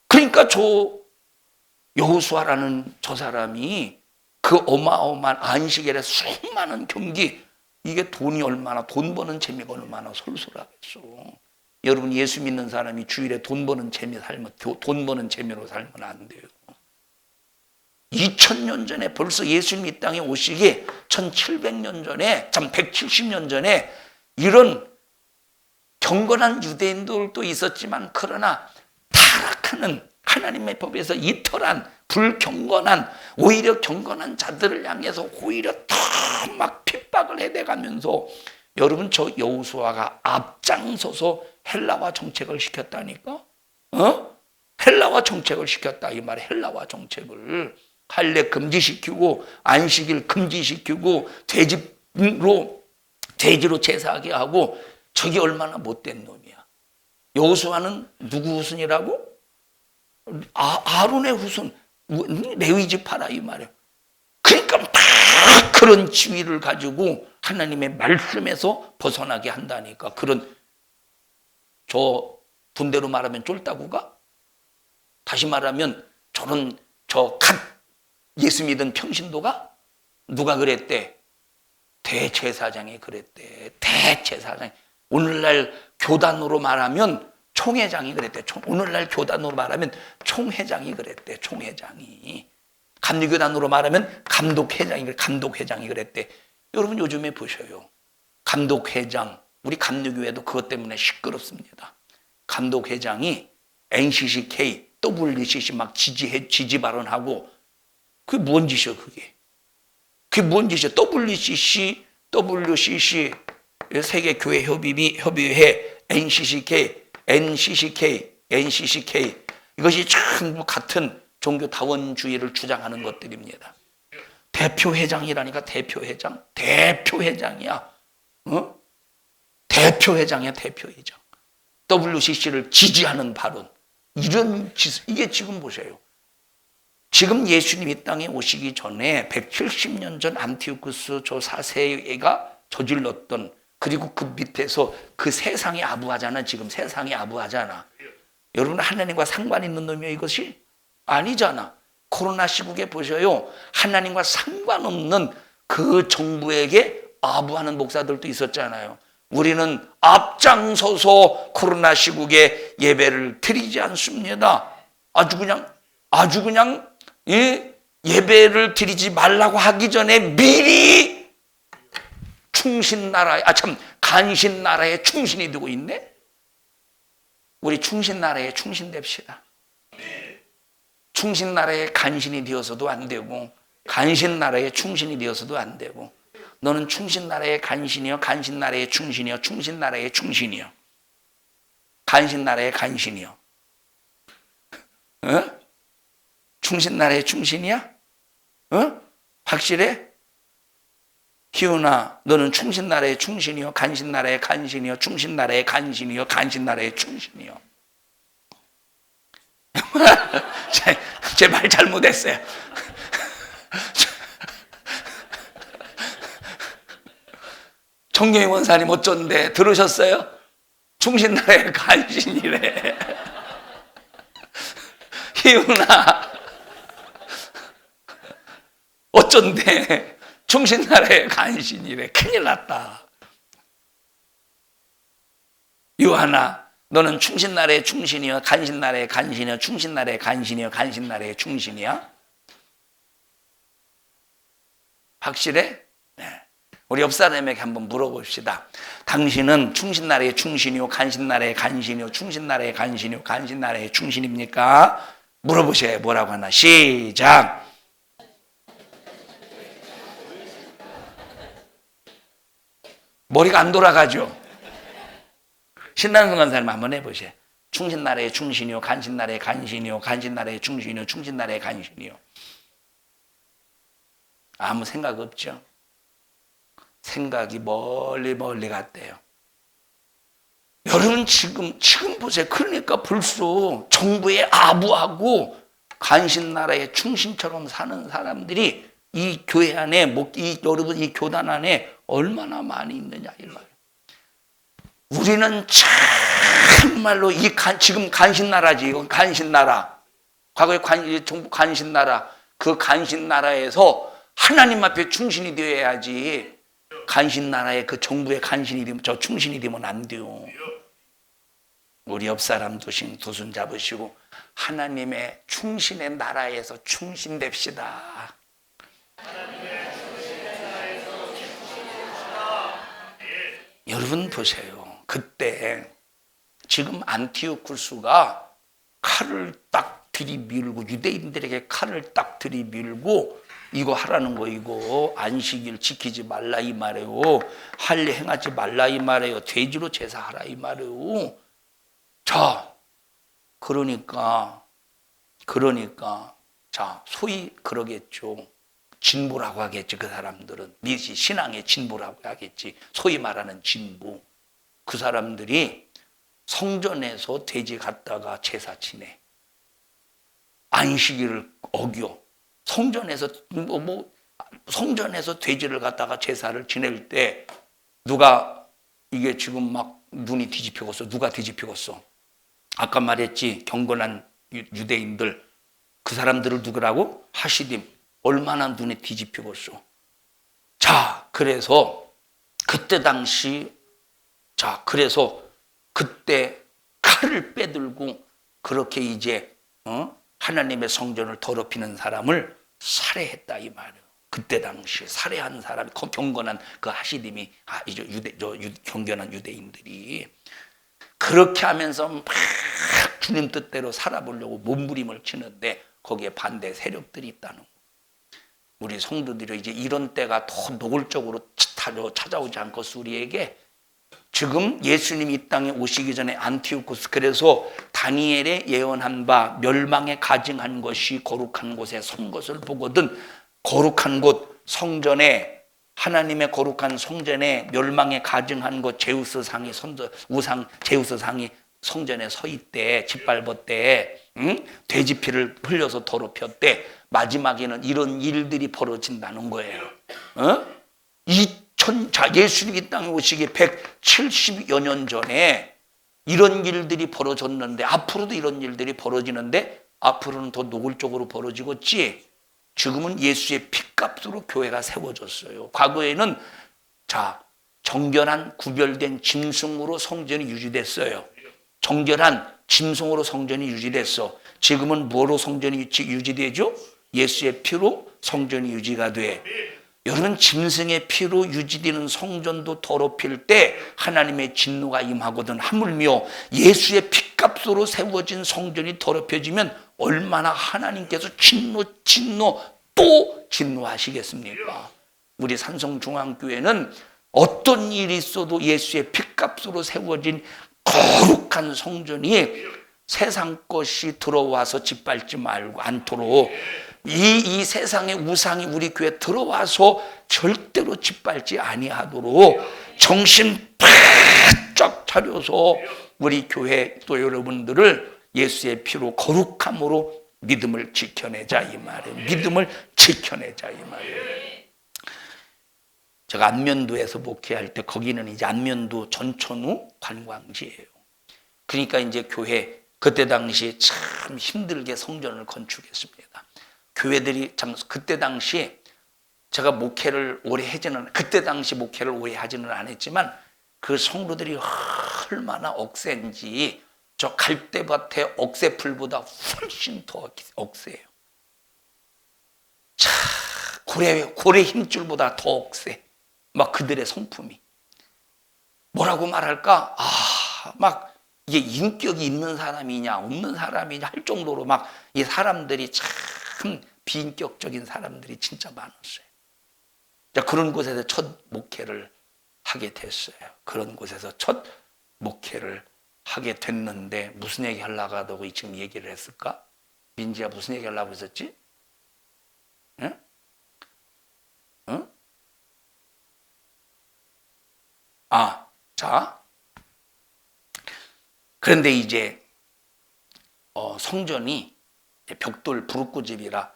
[SPEAKER 1] 그러니까 저 여호수아라는 저 사람이 그 어마어마한 안식일에 수많은 경기, 이게 돈 버는 재미가 얼마나 솔솔하겠어. 여러분, 예수 믿는 사람이 주일에 돈 버는 재미로 살면 안 돼요. 2000년 전에 벌써 예수님이 이 땅에 오시기 1700년 전에, 170년 전에 이런 경건한 유대인들도 있었지만, 그러나 타락하는, 하나님의 법에서 이탈한 불경건한, 오히려 경건한 자들을 향해서 오히려 더 막 핍박을 해대가면서, 여러분, 저 여호수아가 앞장서서 헬라화 정책을 시켰다니까? 헬라화 정책을 시켰다 이 말이야. 헬라화 정책을. 할례 금지시키고 안식일 금지시키고 돼지로 제사하게 하고. 저게 얼마나 못된 놈이야. 여호수아는 누구 후손이라고? 아론의 후손, 레위 지파라 이 말이야. 그러니까 다 그런 지위를 가지고 하나님의 말씀에서 벗어나게 한다니까. 그런, 저 분대로 말하면 쫄따구가, 다시 말하면 저 예수 믿은 평신도가 누가 그랬대? 대제사장이 그랬대. 대제사장. 오늘날 교단으로 말하면 총회장이 그랬대. 오늘날 교단으로 말하면 총회장이 그랬대. 총회장이. 감리교단으로 말하면 감독회장이 그랬대. 여러분, 요즘에 보셔요. 감독회장, 우리 감리교회도 그것 때문에 시끄럽습니다. 감독회장이 NCCK, WCC 막 지지 발언하고, 그게 뭔 짓이야, 그게? 그게 뭔 짓이야? WCC, 세계교회협의회, NCCK, 이것이 전부 같은 종교다원주의를 주장하는 것들입니다. 대표회장이라니까. 대표회장이야. 대표회장이야, 대표회장. WCC를 지지하는 발언, 이게 지금 보세요. 지금 예수님 이 땅에 오시기 전에 170년 전 안티오쿠스 저 4세가 저질렀던, 그리고 그 밑에서 그 세상이 아부하잖아. 지금 세상이 아부하잖아. 여러분, 하나님과 상관 있는 놈이에요 이것이? 아니잖아. 코로나 시국에 보셔요. 하나님과 상관없는 그 정부에게 아부하는 목사들도 있었잖아요. 우리는 앞장서서 코로나 시국에 예배를 드리지 않습니다. 아주 그냥 예배를 드리지 말라고 하기 전에 미리 간신나라에 충신이 되고 있네. 우리 충신나라에 충신됩시다. 충신나라에 간신이 되어서도 안 되고, 간신나라에 충신이 되어서도 안 되고, 너는 충신나라의 간신이요, 간신나라의 충신이요, 충신나라의 충신이요, 간신나라의 간신이요. 어? 충신나라의 충신이야? 어? 확실해? 희훈아, 너는 충신나라의 충신이요, 간신나라의 간신이요, 충신나라의 간신이요, 간신나라의 충신이요. 제 말 잘못했어요. 정경희 원사님 어쩐데 들으셨어요? 충신나라의 간신이래. 희훈아, 어쩐데 충신나라의 간신이래. 큰일 났다. 요한아, 너는 충신나라의 충신이요, 간신나라의 간신이요, 충신나라의 간신이요, 간신나라의 충신이야? 확실해? 네. 우리 옆 사람에게 한번 물어봅시다. 당신은 충신나라의 충신이요, 간신나라의 간신이요, 충신나라의 간신이요, 간신나라의 충신입니까? 물어보세요. 뭐라고 하나? 시작. 머리가 안 돌아가죠? 신랑성 간사님 한번 해보세요. 충신나라의 충신이요, 간신나라의 간신이요, 간신나라의 충신이요, 충신나라의 간신이요. 아무 생각 없죠? 생각이 멀리 갔대요. 여러분, 지금 보세요. 그러니까 벌써 정부에 아부하고 간신나라의 충신처럼 사는 사람들이 이 교회 안에, 여러분 이 교단 안에 얼마나 많이 있느냐 이 말이에요. 우리는 정말로 지금 간신나라지. 이건 간신나라. 과거에 정부 간신나라. 그 간신나라에서 하나님 앞에 충신이 되어야지. 간신나라에 그 정부의 간신이 되면, 저 충신이 되면 안 돼요. 우리 옆 사람 두 손 잡으시고 하나님의 충신의 나라에서 충신됩시다. 여러분 보세요. 그때 지금 안티오쿠스가 칼을 딱 들이밀고, 유대인들에게 칼을 딱 들이밀고, 이거 하라는 거, 이거 안식일 지키지 말라 이 말이에요. 할례 행하지 말라 이 말이에요. 돼지로 제사하라 이 말이에요. 자, 그러니까 자, 소위 그러겠죠. 진보라고 하겠지. 그 사람들은 신앙의 진보라고 하겠지. 소위 말하는 진보. 그 사람들이 성전에서 돼지 갖다가 제사 지내. 안식일을 어겨. 성전에서 돼지를 갖다가 제사를 지낼 때 누가, 이게 지금 막 눈이 뒤집히겠어. 누가 뒤집히겠어? 아까 말했지. 경건한 유대인들. 그 사람들을 누구라고? 하시딤. 얼마나 눈에 뒤집히겠어. 자, 그래서 그때 칼을 빼들고 그렇게 이제 하나님의 성전을 더럽히는 사람을 살해했다 이 말이에요. 그때 당시 살해한 사람이 경건한 그 하시딤이, 경건한 유대인들이 그렇게 하면서 막 주님 뜻대로 살아보려고 몸부림을 치는데 거기에 반대 세력들이 있다는 거. 우리 성도들이 이제 이런 때가 더 노골적으로 찾아오지 않겠어 우리에게. 지금 예수님이 이 땅에 오시기 전에 안티오쿠스, 그래서 다니엘의 예언한 바 멸망에 가증한 것이 거룩한 곳에 선 것을 보거든. 거룩한 곳 성전에, 하나님의 거룩한 성전에 멸망에 가증한 것, 제우스 상이 제우스 상이 성전에 서 있대, 짓밟았대, 응? 돼지 피를 흘려서 더럽혔대. 마지막에는 이런 일들이 벌어진다는 거예요. 예수님이 이 땅에 오시기 170여 년 전에 이런 일들이 벌어졌는데, 앞으로도 이런 일들이 벌어지는데, 앞으로는 더 노골적으로 벌어지겠지. 지금은 예수의 피값으로 교회가 세워졌어요. 과거에는 정결한 구별된 짐승으로 성전이 유지됐어요. 정결한 짐승으로 성전이 유지됐어. 지금은 뭐로 성전이 유지되죠? 예수의 피로 성전이 유지가 돼. 여러분, 짐승의 피로 유지되는 성전도 더럽힐 때 하나님의 진노가 임하거든. 하물며 예수의 피값으로 세워진 성전이 더럽혀지면 얼마나 하나님께서 진노 또 진노하시겠습니까? 우리 산성중앙교회는 어떤 일이 있어도 예수의 피값으로 세워진 거룩한 성전이 세상 것이 들어와서 짓밟지 말고 않도록, 이 세상의 우상이 우리 교회에 들어와서 절대로 짓밟지 아니하도록 정신 바짝 차려서 우리 교회 또 여러분들을 예수의 피로 거룩함으로 믿음을 지켜내자 이 말이에요. 믿음을 지켜내자 이 말이에요. 제가 안면도에서 목회할 때, 거기는 이제 안면도 전천후 관광지예요. 그러니까 이제 교회 그때 당시 참 힘들게 성전을 건축했습니다. 교회들이 참 그때 당시, 제가 목회를 오래 그때 당시 목회를 오래 하지는 않았지만 그 성도들이 얼마나 억센지, 저 갈대밭의 억새풀보다 훨씬 더 억세요. 고래 힘줄보다 더 억세. 막 그들의 성품이 뭐라고 말할까? 막 이게 인격이 있는 사람이냐 없는 사람이냐 할 정도로 막 이 사람들이 참 비인격적인 사람들이 진짜 많았어요. 그런 곳에서 첫 목회를 하게 됐어요. 그런 곳에서 첫 목회를 하게 됐는데, 무슨 얘기 하려고 하다고 지금 얘기를 했을까? 민지야, 무슨 얘기 하려고 했었지? 응? 응? 그런데 이제 성전이 벽돌 부르꾸집이라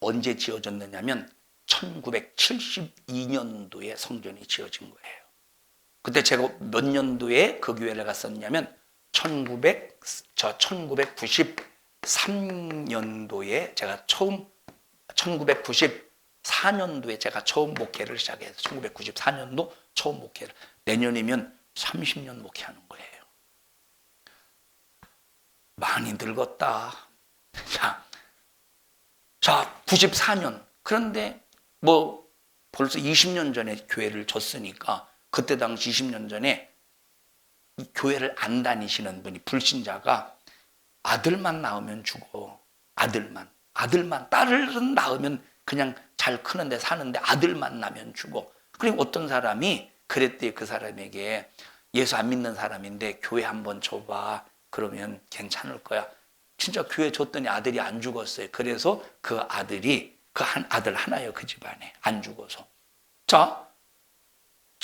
[SPEAKER 1] 언제 지어졌느냐면 1972년도에 성전이 지어진 거예요. 그때 제가 몇 년도에 그 교회를 갔었냐면 1993년도에 제가 처음, 1994년도에 제가 처음 목회를 시작해서 1994년도 처음 목회를, 내년이면 30년 목회하는 거예요. 많이 늙었다. 자, 94년. 그런데 뭐 벌써 20년 전에 교회를 졌으니까, 그때 당시 20년 전에 이 교회를 안 다니시는 분이, 불신자가 아들만 낳으면 죽어. 아들만. 딸은 낳으면 그냥 잘 크는데 사는데 아들만 낳으면 죽어. 그리고 어떤 사람이 그랬대요. 그 사람에게, 예수 안 믿는 사람인데 교회 한번 줘봐. 그러면 괜찮을 거야. 진짜 교회 줬더니 아들이 안 죽었어요. 그래서 그 아들이, 아들 하나예요. 그 집안에. 안 죽어서. 자,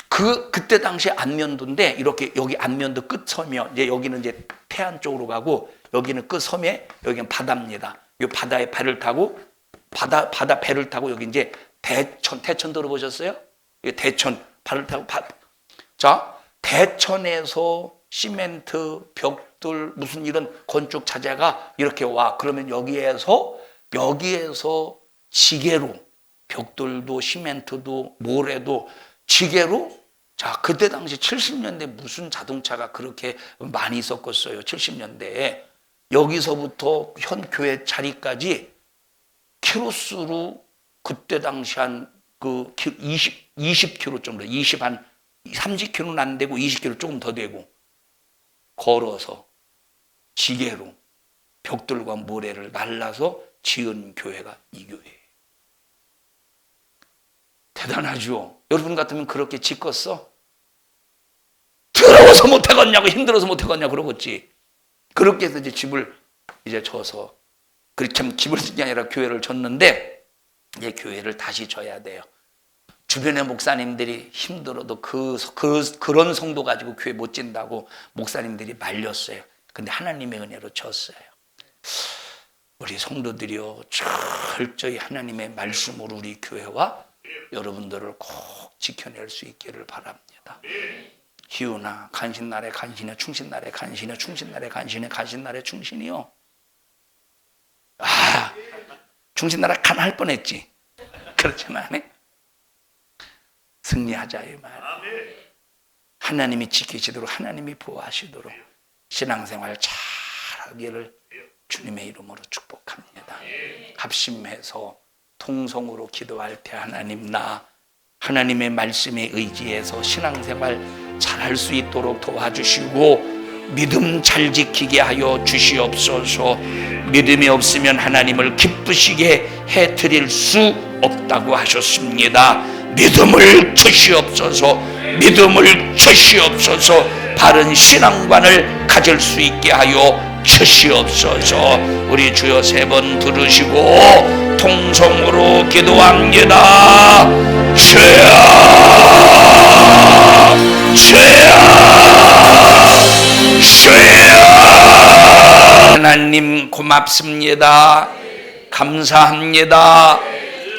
[SPEAKER 1] 그때 당시 안면도인데, 이렇게 여기 안면도 끝섬이요. 이제 여기는 이제 태안 쪽으로 가고, 여기는 끝섬에, 여기는 바다입니다. 이 바다에 배를 타고, 바다 배를 타고, 여기 이제 대천 들어보셨어요? 대천 배를 타고, 자, 대천에서 시멘트, 벽돌, 무슨 이런 건축 자재가 이렇게 와. 그러면 여기에서 지게로, 벽돌도 시멘트도 모래도 지게로, 자, 그때 당시 70년대 무슨 자동차가 그렇게 많이 있었겠어요. 70년대에. 여기서부터 현 교회 자리까지 키로수로 그때 당시 한 20km 정도, 30km는 안 되고 20km 조금 더 되고, 걸어서 지게로 벽돌과 모래를 날라서 지은 교회가 이 교회예요. 대단하죠? 여러분 같으면 그렇게 짓겠어? 더러워서 못하겠냐고, 힘들어서 못하겠냐고 그러겠지. 그렇게 해서 이제 집을 이제 져서, 그렇게 참 집을 짓는 게 아니라 교회를 졌는데, 이제 교회를 다시 져야 돼요. 주변의 목사님들이 힘들어도 그런 성도 가지고 교회 못 진다고 목사님들이 말렸어요. 근데 하나님의 은혜로 졌어요. 우리 성도들이요, 철저히 하나님의 말씀으로 우리 교회와 여러분들을 꼭 지켜낼 수 있기를 바랍니다. 희우나 간신날에 간신에 충신날에 간신에 충신날에 간신에 간신날에 충신이요. 충신날에 간할 뻔했지. 그렇지는 않아. 승리하자 이 말. 하나님이 지키시도록 하나님이 보호하시도록 신앙생활 잘하기를 주님의 이름으로 축복합니다. 합심해서 통성으로 기도할 때 하나님 나 하나님의 말씀에 의지해서 신앙생활 잘할 수 있도록 도와주시고 믿음 잘 지키게 하여 주시옵소서. 믿음이 없으면 하나님을 기쁘시게 해드릴 수 없다고 하셨습니다. 믿음을 주시옵소서. 믿음을 주시옵소서. 바른 신앙관을 가질 수 있게 하여 주시옵소서. 우리 주여 3번 부르시고 통성으로 기도합니다. 주여, 주여, 주여. 하나님 고맙습니다. 감사합니다.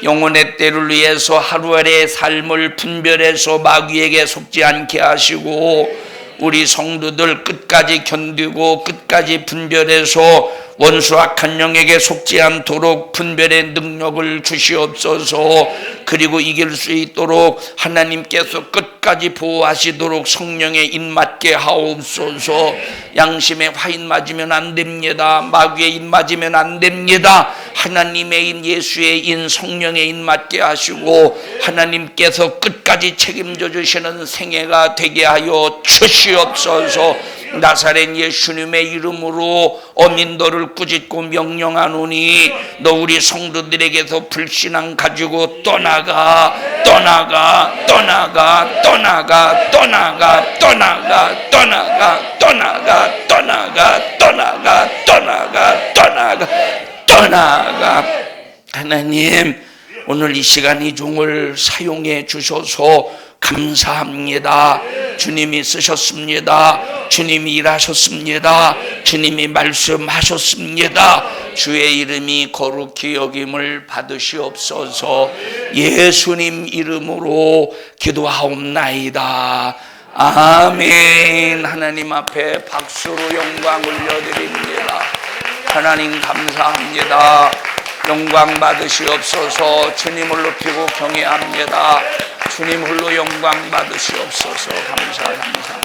[SPEAKER 1] 영혼의 때를 위해서 하루아래의 삶을 분별해서 마귀에게 속지 않게 하시고 우리 성도들 끝까지 견디고 끝까지 분별해서 원수 악한 영에게 속지 않도록 분별의 능력을 주시옵소서. 그리고 이길 수 있도록 하나님께서 끝까지 보호하시도록 성령에 입맞게 하옵소서. 양심에 화인 맞으면 안 됩니다. 마귀에 입 맞으면 안 됩니다. 하나님의 인, 예수의 인, 성령의 인 맞게 하시고 하나님께서 끝까지 책임져 주시는 생애가 되게 하여 주시옵소서. 나사렛 예수님의 이름으로 어민들을 꾸짖고 명령하노니 너 우리 성도들에게서 불신앙 가지고 떠나가 떠나가 떠나가 떠나가 떠나가 떠나가 떠나가 떠나가 떠나가 떠나가 떠나가 떠나가 떠나가. 하나님 오늘 이 시간 이 종을 사용해 주셔서 감사합니다. 주님이 쓰셨습니다. 주님이 일하셨습니다. 주님이 말씀하셨습니다. 주의 이름이 거룩히 여김을 받으시옵소서. 예수님 이름으로 기도하옵나이다. 아멘. 하나님 앞에 박수로 영광 올려드립니다. 하나님 감사합니다. 영광 받으시옵소서. 주님을 높이고 경외합니다. 주님 홀로 영광 받으시옵소서. 감사합니다.